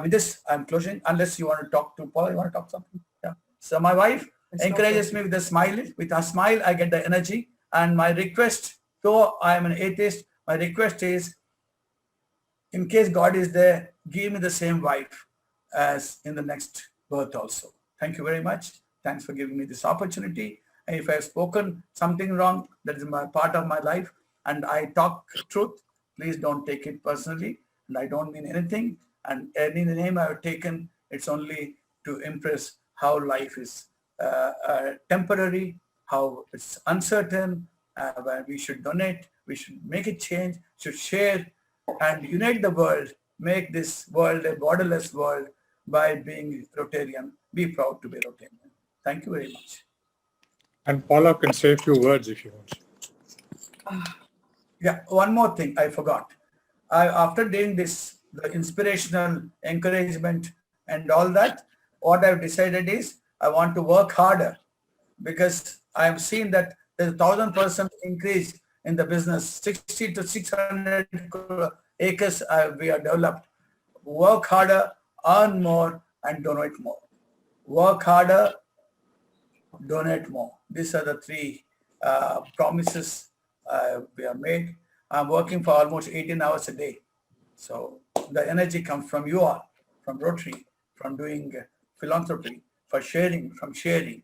with this, I'm closing. Unless you want to talk to Paul, you want to talk something? Yeah. So my wife encourages me with a smile. With a smile, I get the energy. And my request, though I am an atheist, my request is, in case God is there, give me the same wife. as in the next birth also. Thank you very much. Thanks for giving me this opportunity. And if I have spoken something wrong, that is my part of my life, and I talk truth, please don't take it personally. And I don't mean anything. And any name I have taken, it's only to impress how life is temporary, how it's uncertain, where we should donate, we should make a change, should share and unite the world, make this world a borderless world by being Rotarian. Be proud to be Rotarian. Thank you very much. And Paula can say a few words if you want. Yeah, one more thing I forgot. After doing this, the inspirational encouragement and all that, what I've decided is I want to work harder, because I have seen that there's 1,000% increase in the business. 60 to 600 acres we are developed. Work harder, earn more, and donate more. Work harder, donate more. These are the three promises we have made. I'm working for almost 18 hours a day. So the energy comes from you all, from Rotary, from doing philanthropy, from sharing.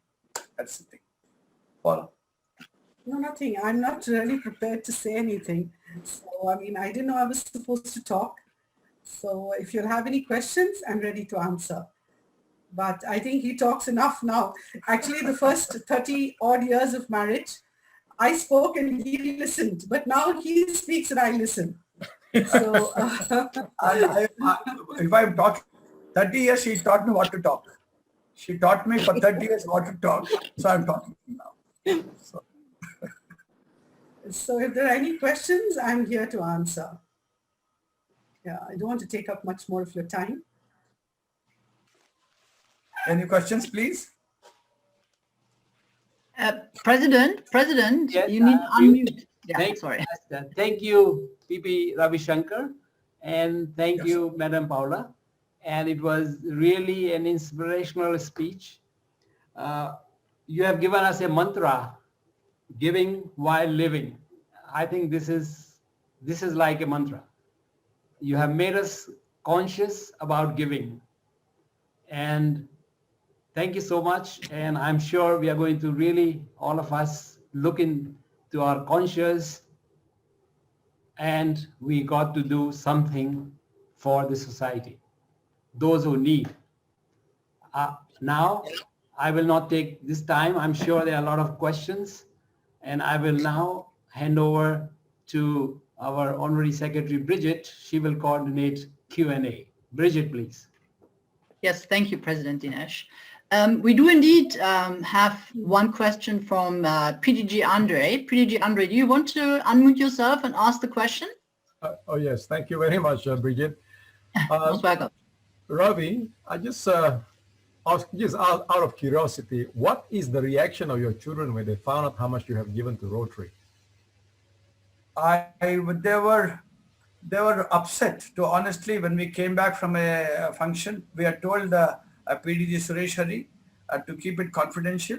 That's the thing. Paula. No, nothing. I'm not really prepared to say anything. So, I mean, I didn't know I was supposed to talk. So if you have any questions, I'm ready to answer. But I think he talks enough now. Actually, the first 30 odd years of marriage, I spoke and he listened. But now he speaks and I listen. So, if I'm talking 30 years, she taught me what to talk. She taught me for 30 years what to talk. So I'm talking now. So if there are any questions, I'm here to answer. Yeah, I don't want to take up much more of your time. Any questions, please? President, Yes, you need to unmute. Yeah, sorry. Thank you, PP Ravishankar, and thank you, Madam Paula. And it was really an inspirational speech. You have given us a mantra, giving while living. I think this is like a mantra. You have made us conscious about giving. And thank you so much. And I'm sure we are going to really, all of us, look into our conscience, and we got to do something for the society, those who need. Now, I will not take this time. I'm sure there are a lot of questions, and I will now hand over to our Honorary Secretary, Bridget. She will coordinate Q&A. Bridget, please. Yes, thank you, President Dinesh. We do indeed have one question from PDG Andre. PDG Andre, do you want to unmute yourself and ask the question? Oh, yes. Thank you very much, Bridget. Most welcome. Ravi, I just out of curiosity, what is the reaction of your children when they found out how much you have given to Rotary? They were upset. To honestly, when we came back from a function, we had told PDG Suresh Hari to keep it confidential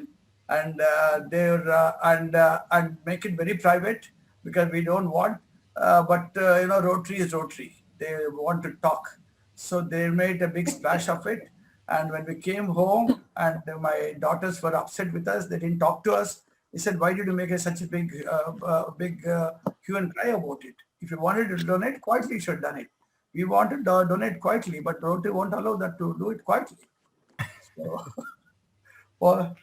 and and make it very private, because we don't want. But Rotary is Rotary. They want to talk, so they made a big splash of it. And when we came home, and my daughters were upset with us, they didn't talk to us. He said, "Why did you make such a big hue and cry about it? If you wanted to donate quietly, you should have done it. We wanted to donate quietly, but Rotary won't allow that to do it quietly." So, well,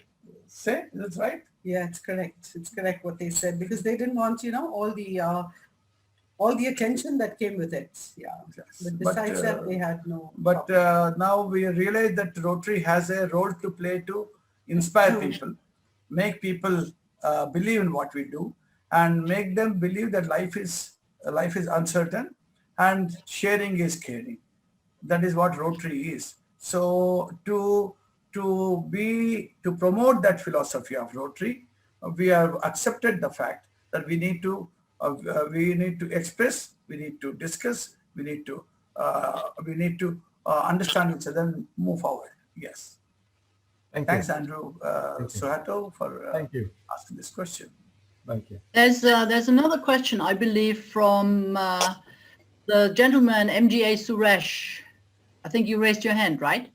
say that's right. Yeah, it's correct. It's correct what they said, because they didn't want, all the attention that came with it. Yeah. Yes. But besides that, they had no. But now we realize that Rotary has a role to play to inspire people, make people believe in what we do, and make them believe that life is uncertain and sharing is caring. That is what Rotary is. So to promote that philosophy of Rotary, we have accepted the fact that we need to express, we need to discuss, we need to understand each other and move forward. Yes. Thanks, Andrew Suhato, for asking this question. Thank you. There's another question, I believe, from the gentleman MGA Suresh I think you raised your hand, right?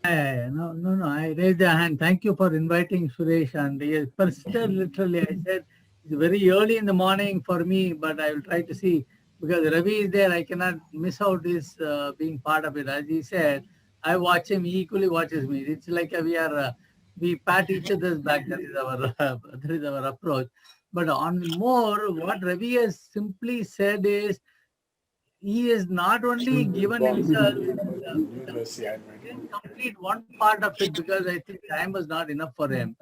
No. I raised a hand. Thank you for inviting Suresh. And he persisted literally. I said it's very early in the morning for me, but I will try to see because Ravi is there. I cannot miss out his being part of it. As he said, I watch him. He equally watches me. It's like we pat each other's back. That is our approach. But on more, what Ravi has simply said is he is not only given himself. He didn't complete one part of it because I think time was not enough for him.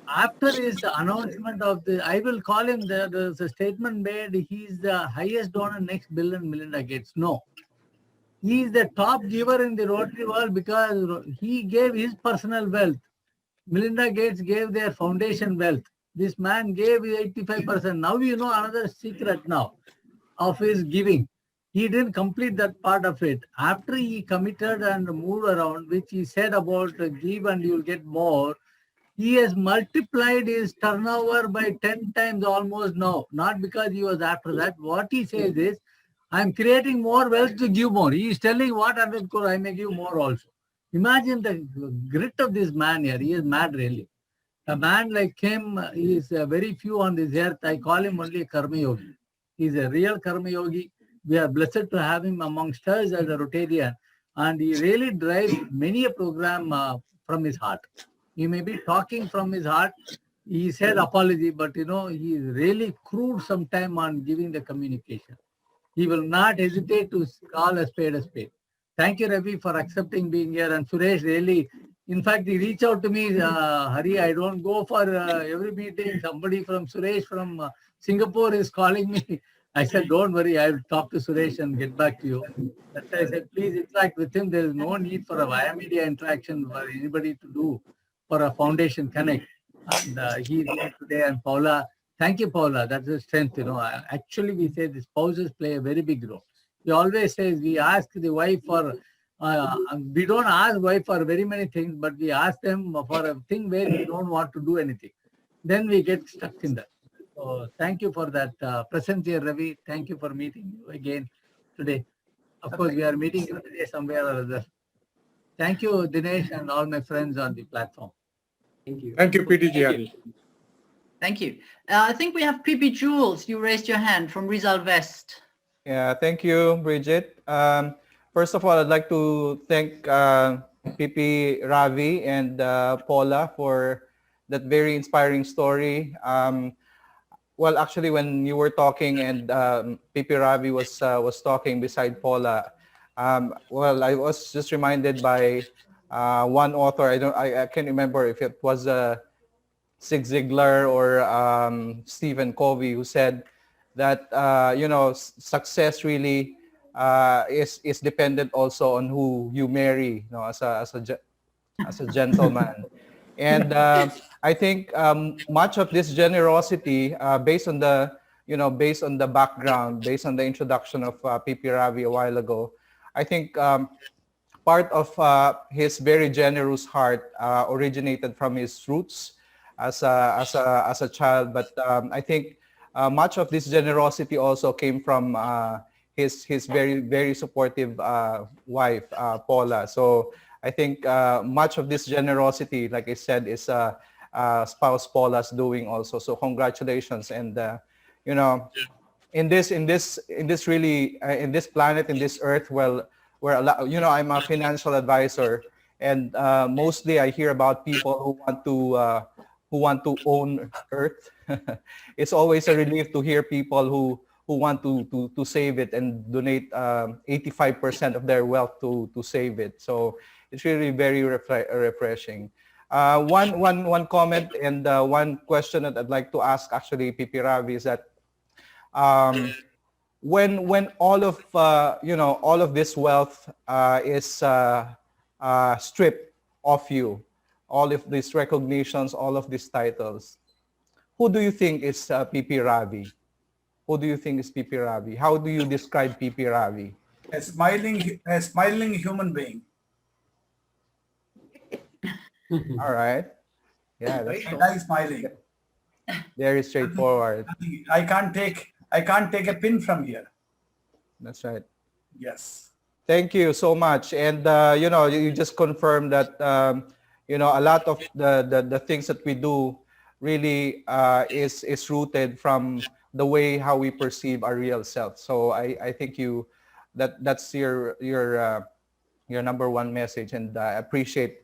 After his announcement of I will call him, there's a statement made, he's the highest donor next Bill and Melinda Gates. No. He is the top giver in the Rotary world because he gave his personal wealth. Melinda Gates gave their foundation wealth. This man gave 85%. Now you know another secret now of his giving. He didn't complete that part of it. After he committed and moved around, which he said about give and you'll get more, he has multiplied his turnover by 10 times almost now. Not because he was after that. What he says is, I'm creating more wealth to give more. He is telling what 100 crore, I may give more also. Imagine the grit of this man here. He is mad really. A man like him is very few on this earth. I call him only a Karma Yogi. He's a real Karma Yogi. We are blessed to have him amongst us as a Rotarian. And he really drives many a program from his heart. He may be talking from his heart. He said apology, but he really crude some time on giving the communication. He will not hesitate to call a spade a spade. Thank you, Ravi, for accepting being here. And Suresh, really, in fact, he reached out to me, Hari, I don't go for every meeting. Somebody from Suresh from Singapore is calling me. I said, don't worry, I will talk to Suresh and get back to you. That's why I said, please interact with him. There is no need for a via media interaction for anybody to do for a foundation connect. And he is here today. And Paula, thank you, Paula. That's the strength. Actually, we say the spouses play a very big role. He always says we ask the wife for, we don't ask wife for very many things, but we ask them for a thing where we don't want to do anything. Then we get stuck in that. So thank you for that presence here, Ravi. Thank you for meeting you again today. Of course, we are meeting you today somewhere or other. Thank you, Dinesh, and all my friends on the platform. Thank you. Thank you, PTG. Thank you. I think we have PP Jules. You raised your hand from Rizal West. Yeah, thank you, Bridget. First of all, I'd like to thank PP Ravi and Paula for that very inspiring story. Well, actually, when you were talking and PP Ravi was talking beside Paula, well, I was just reminded by one author. I can't remember if it was Zig Ziglar or Stephen Covey, who said that success really is dependent also on who you marry, as a gentleman. And I think much of this generosity, based on the background, based on the introduction of PP Ravi a while ago, I think part of his very generous heart originated from his roots as a child. But I think much of this generosity also came from his very, very supportive wife, Paula. So I think much of this generosity, like I said, is spouse Paula's doing also. So congratulations. And in this planet, in this earth, well, where a lot, I'm a financial advisor, and mostly I hear about people who want to own earth. It's always a relief to hear people who want to save it and donate 85% of their wealth to save it. So it's really very refreshing. One comment and one question that I'd like to ask actually PP Ravi is that when all of all of this wealth is stripped of you, all of these recognitions, all of these titles, who do you think is PP Ravi? Who do you think is PP Ravi? How do you describe PP Ravi? A smiling human being. All right. Yeah, that's Nice smiling. very straightforward. I can't take a pin from here. That's right. Yes. Thank you so much. And, you just confirmed that, a lot of the things that we do really is rooted from the way how we perceive our real self. So I think that's your number one message. And I appreciate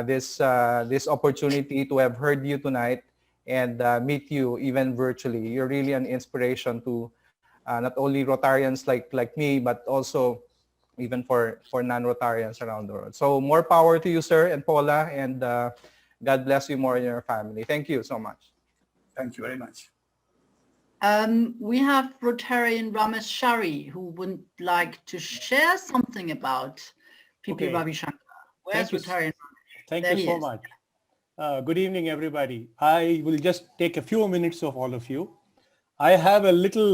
this opportunity to have heard you tonight and meet you even virtually. You're really an inspiration to not only Rotarians like me, but also even for non-Rotarians around the world. So more power to you, sir, and Paula, and God bless you more in your family. Thank you so much. Thank you very much. We have Rotarian Ramesh Shari who would like to share something about PP Okay. Ravishankar. Where's Thank you. Rotarian? Thank There you he so is. much. Good evening, everybody. I will just take a few minutes of all of you. I have a little,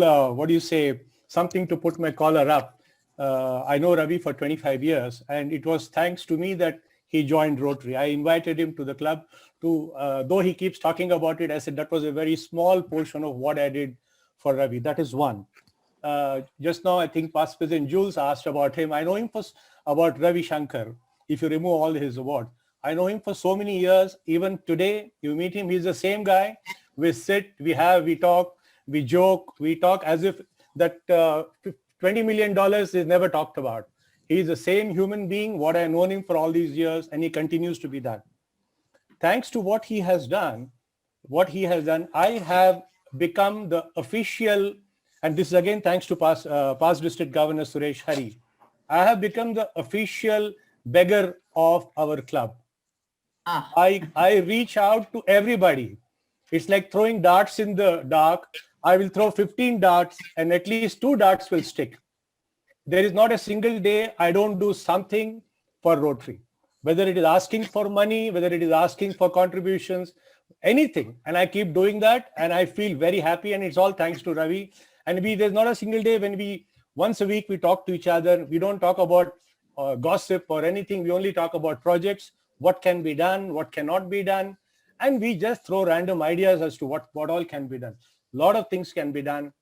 something to put my collar up. I know Ravi for 25 years, and it was thanks to me that he joined Rotary. I invited him to the club though he keeps talking about it, I said that was a very small portion of what I did for Ravi. That is one. Just now, I think past President Jules asked about him. I know him about Ravishankar, if you remove all his awards. I know him for so many years. Even today, you meet him, he's the same guy. We sit, we talk, we joke, we talk as if that $20 million is never talked about. He's the same human being, what I've known him for all these years, and he continues to be that. Thanks to what he has done, I have become the official, and this is again thanks to past District Governor Suresh Hari, I have become the official beggar of our club. I reach out to everybody. It's like throwing darts in the dark. I will throw 15 darts and at least 2 darts will stick. There is not a single day I don't do something for Rotary, whether it is asking for money, whether it is asking for contributions, anything. And I keep doing that and I feel very happy, and it's all thanks to Ravi. And there's not a single day when once a week we talk to each other. We don't talk about gossip or anything. We only talk about projects, what can be done, what cannot be done. And we just throw random ideas as to what all can be done. A lot of things can be done.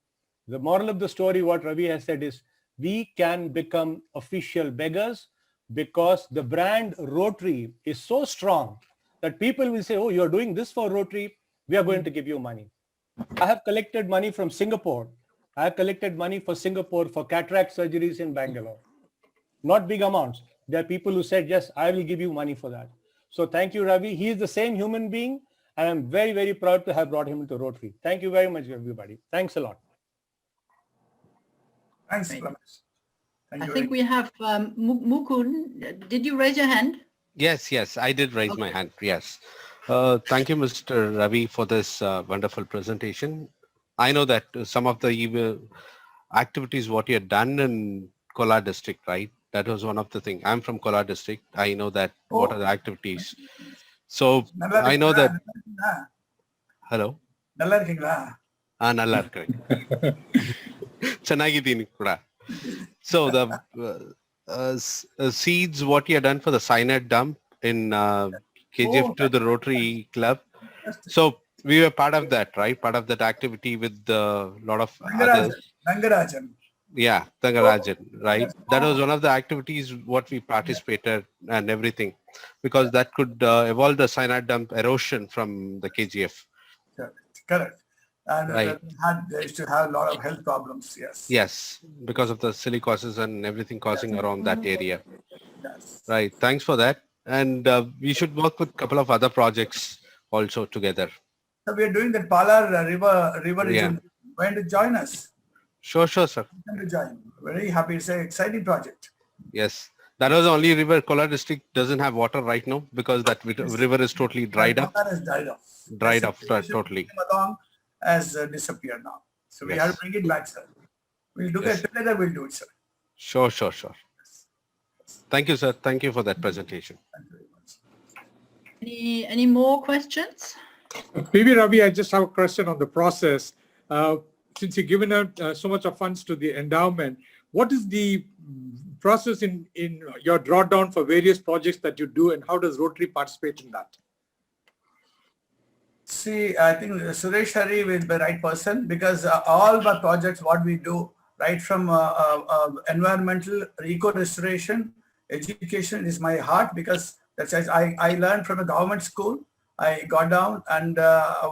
The moral of the story, what Ravi has said is, we can become official beggars because the brand Rotary is so strong that people will say, oh, you're doing this for Rotary, we are going to give you money. I have collected money from Singapore. I have collected money for Singapore for cataract surgeries in Bangalore. Not big amounts. There are people who said, yes, I will give you money for that. So thank you, Ravi. He is the same human being, and I'm very, very proud to have brought him into Rotary. Thank you very much, everybody. Thanks a lot. Thanks, Ramesh. I think we have Mukund. Did you raise your hand? Yes, I did raise my hand. Yes. Thank you, Mr. Ravi, for this wonderful presentation. I know that some of the activities what you had done in Kolar district, right? That was one of the things. I'm from Kolar district. I know that what are the activities. So I know that. Hello. Nalla irukkinga? Nalla irukku. Chennagidini kuda. So the seeds, what you have done for the cyanide dump in KGF to the Rotary Club. So we were part of that, right? Part of that activity with a lot of others. Rangarajan. Yeah, Rangarajan, right? That was one of the activities what we participated and everything, because that could evolve the cyanide dump erosion from the KGF. Correct. And right. They used to have a lot of health problems, yes. Yes, because of the silicosis and everything causing around that area. Yes. Right, thanks for that. And we should work with a couple of other projects also together. So we are doing the Palar River Yeah. Going to join us. Sure, sir. Going to join. Very happy. It's an exciting project. Yes. That was the only river. Kolar district doesn't have water right now because that river is totally dried up. Kolar has died off. Dried up totally. Has disappeared now. So we have to bring it back, sir. We'll do it together. We'll do it, sir. Sure. Thank you, sir. Thank you for that presentation. Thank you very much. Any more questions? Maybe Ravi, I just have a question on the process. Since you've given out so much of funds to the endowment, what is the process in your drawdown for various projects that you do, and how does Rotary participate in that? See, I think Suresh Hari is the right person, because all the projects what we do, right from environmental eco-restoration, education is my heart, because that's I learned from a government school. I got down, and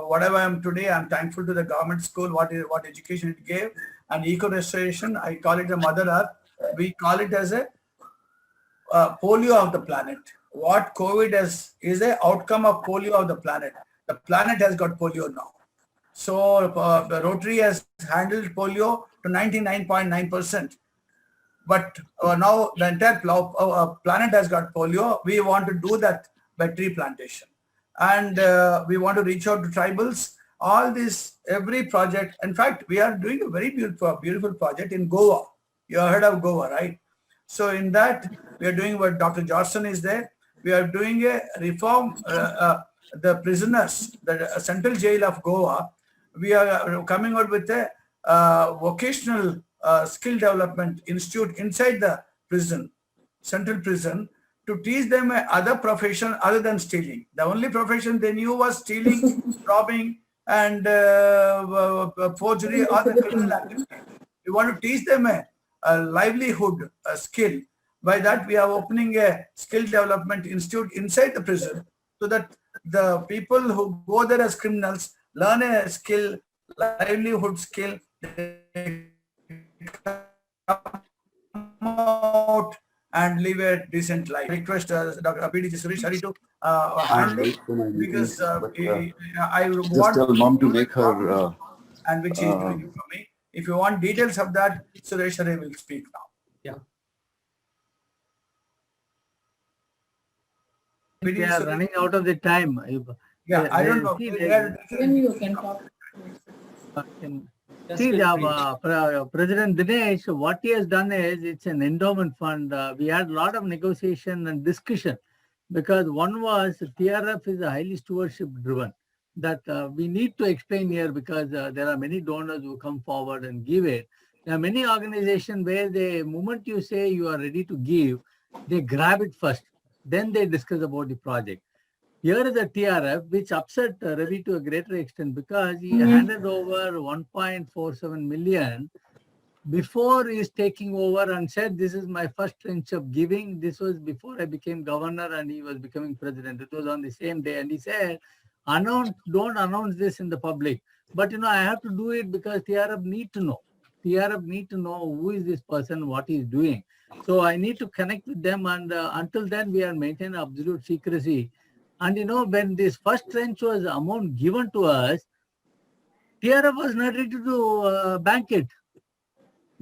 whatever I am today, I'm thankful to the government school, what education it gave. And eco-restoration, I call it the Mother Earth. We call it as a polio of the planet. What COVID is the outcome of polio of the planet. The planet has got polio now. So the Rotary has handled polio to 99.9%. But now the entire planet has got polio. We want to do that by tree plantation. And we want to reach out to tribals. All this, every project. In fact, we are doing a very beautiful project in Goa. You have heard of Goa, right? So in that, we are doing what Dr. Johnson is there. We are doing a reform, the prisoners, the central jail of Goa. We are coming out with a vocational skill development institute inside the prison, central prison, to teach them other profession other than stealing. The only profession they knew was stealing, robbing, and forgery or the criminal activity. We want to teach them a livelihood skill. By that, we are opening a skill development institute inside the prison, so that the people who go there as criminals learn a skill, livelihood skill, they come out and live a decent life. Request Dr. PDG Suresh Hari to handle it, because I want tell mom to make her and which he is doing it for me. If you want details of that, Suresh Hari will speak now. Yeah. We are running out of the time. Yeah, I don't know. When you can talk. See, President Dinesh, what he has done is, it's an endowment fund. We had a lot of negotiation and discussion, because one was TRF is a highly stewardship driven. That we need to explain here, because there are many donors who come forward and give it. There are many organizations where the moment you say you are ready to give, they grab it first. Then they discuss about the project. Here is a TRF, which upset Ravi to a greater extent, because he handed over 1.47 million before he's taking over, and said, this is my first tranche of giving. This was before I became governor and he was becoming president. It was on the same day. And he said, don't announce this in the public. But, I have to do it because TRF need to know. TRF need to know who is this person, what he is doing. So I need to connect with them, and until then we are maintaining absolute secrecy. And when this first tranche was amount given to us, TRF was not ready to bank it,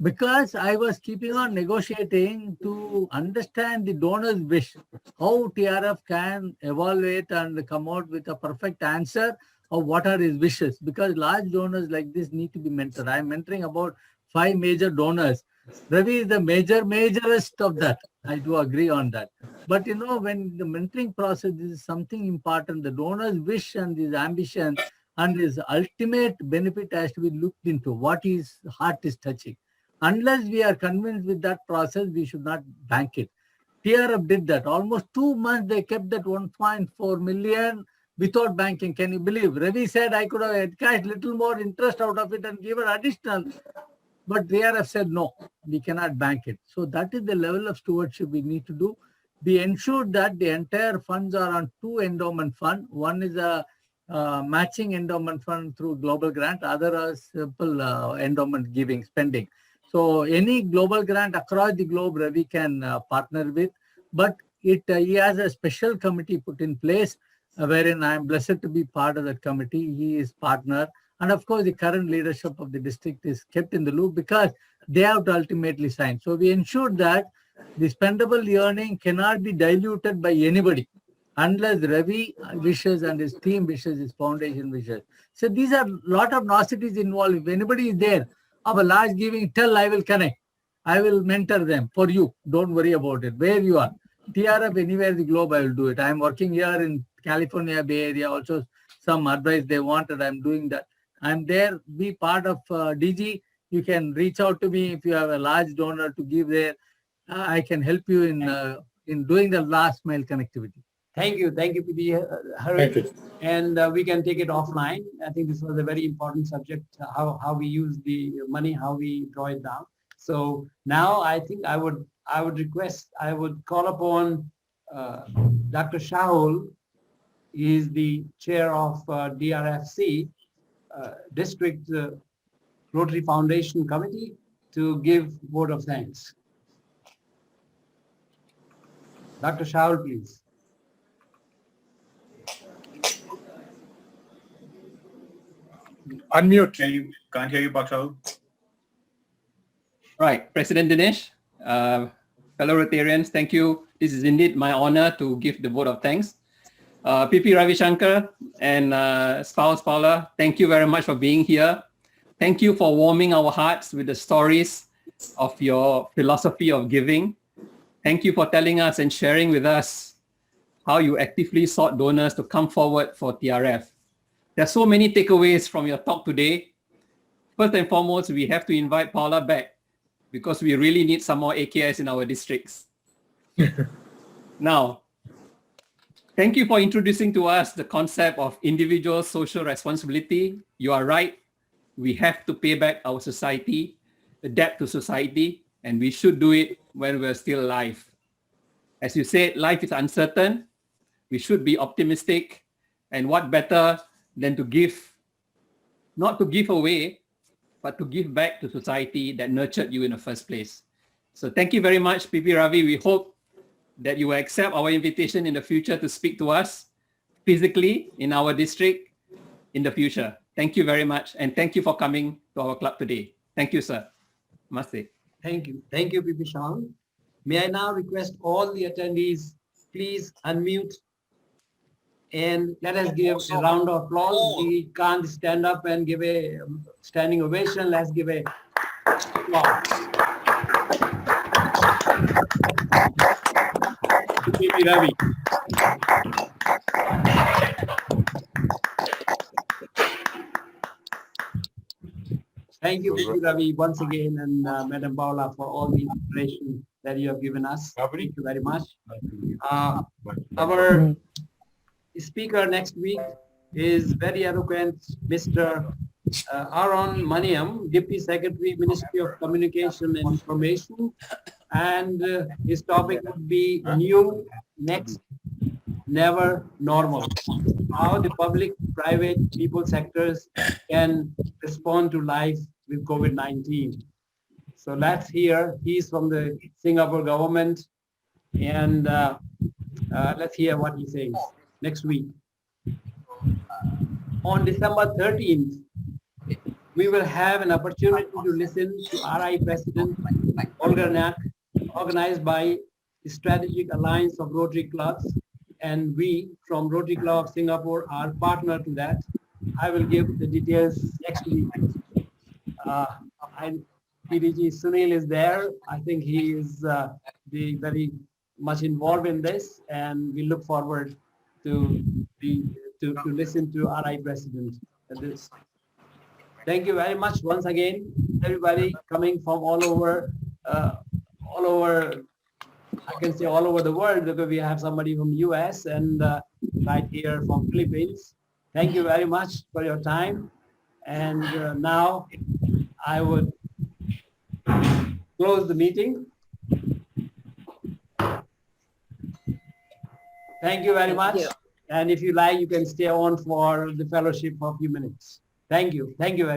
because I was keeping on negotiating to understand the donor's wish, how TRF can evaluate and come out with a perfect answer of what are his wishes, because large donors like this need to be mentored. I am mentoring about 5 major donors. Ravi is the majorest of that. I do agree on that. But when the mentoring process, this is something important. The donor's wish and his ambition and his ultimate benefit has to be looked into, what his heart is touching. Unless we are convinced with that process, we should not bank it. TRF did that. Almost 2 months, they kept that 1.4 million without banking. Can you believe? Ravi said I could have cashed little more interest out of it and given additional. But TRF said, no, we cannot bank it. So that is the level of stewardship we need to do. We ensured that the entire funds are on 2 endowment funds. One is a matching endowment fund through global grant. Other is simple endowment giving, spending. So any global grant across the globe, Ravi can partner with. But he has a special committee put in place, wherein I am blessed to be part of that committee. He is partner. And of course, the current leadership of the district is kept in the loop, because they have to ultimately sign. So we ensured that the spendable earning cannot be diluted by anybody unless Ravi wishes and his team wishes, his foundation wishes. So these are a lot of niceties involved. If anybody is there of a large giving, tell I will connect. I will mentor them for you. Don't worry about it. Where you are. TRF, anywhere in the globe, I will do it. I am working here in California, Bay Area. Also, some advice they wanted, I am doing that. I'm there, be part of DG. You can reach out to me if you have a large donor to give there. I can help you in doing the last mile connectivity. Thank you, PD Hari. And we can take it offline. I think this was a very important subject, how we use the money, how we draw it down. So now I think I would call upon Dr. Shahul. He is the chair of DRFC, District Rotary Foundation Committee, to give vote of thanks. Dr. Shahul, please. Unmute. Can't hear you, Bakshal. Right, President Dinesh, fellow Rotarians, thank you. This is indeed my honor to give the vote of thanks. PP Ravishankar and spouse Paula, thank you very much for being here. Thank you for warming our hearts with the stories of your philosophy of giving. Thank you for telling us and sharing with us how you actively sought donors to come forward for TRF. There are so many takeaways from your talk today. First and foremost, we have to invite Paula back because we really need some more AKIs in our districts. Now, thank you for introducing to us the concept of individual social responsibility. You are right. We have to pay back our society, adapt to society, and we should do it when we're still alive. As you said, life is uncertain. We should be optimistic. And what better than to give, not to give away, but to give back to society that nurtured you in the first place. So thank you very much, PP Ravi. We hope that you will accept our invitation in the future to speak to us physically in our district in the future. Thank you very much. And thank you for coming to our club today. Thank you, sir. Namaste. Thank you. Thank you, PP Shahul. May I now request all the attendees, please unmute and let us give a round of applause. We can't stand up and give a standing ovation. Let's give a applause. PP Ravi. Thank you, PP Ravi, once again, and Madam Paula for all the information that you have given us. Thank you very much. Our speaker next week is very eloquent, Mr. Aaron Maniam, Deputy Secretary, Ministry of Communication and Information, and his topic would be New, Next, Never, Normal. How the public, private, people sectors can respond to life with COVID-19. So let's hear, he's from the Singapore government, and let's hear what he says next week. On December 13th, we will have an opportunity to listen to RI President Olga Nak, organized by the Strategic Alliance of Rotary Clubs, and we from Rotary Club of Singapore are partner to that. I will give the details next week. PDG Sunil is there. I think he is very much involved in this, and we look forward to listen to RI President at this. Thank you very much once again, everybody coming from all over, I can say all over the world, because we have somebody from US and right here from Philippines. Thank you very much for your time. And now I would close the meeting. Thank you very much. And if you like, you can stay on for the fellowship for a few minutes. Thank you. Thank you very much.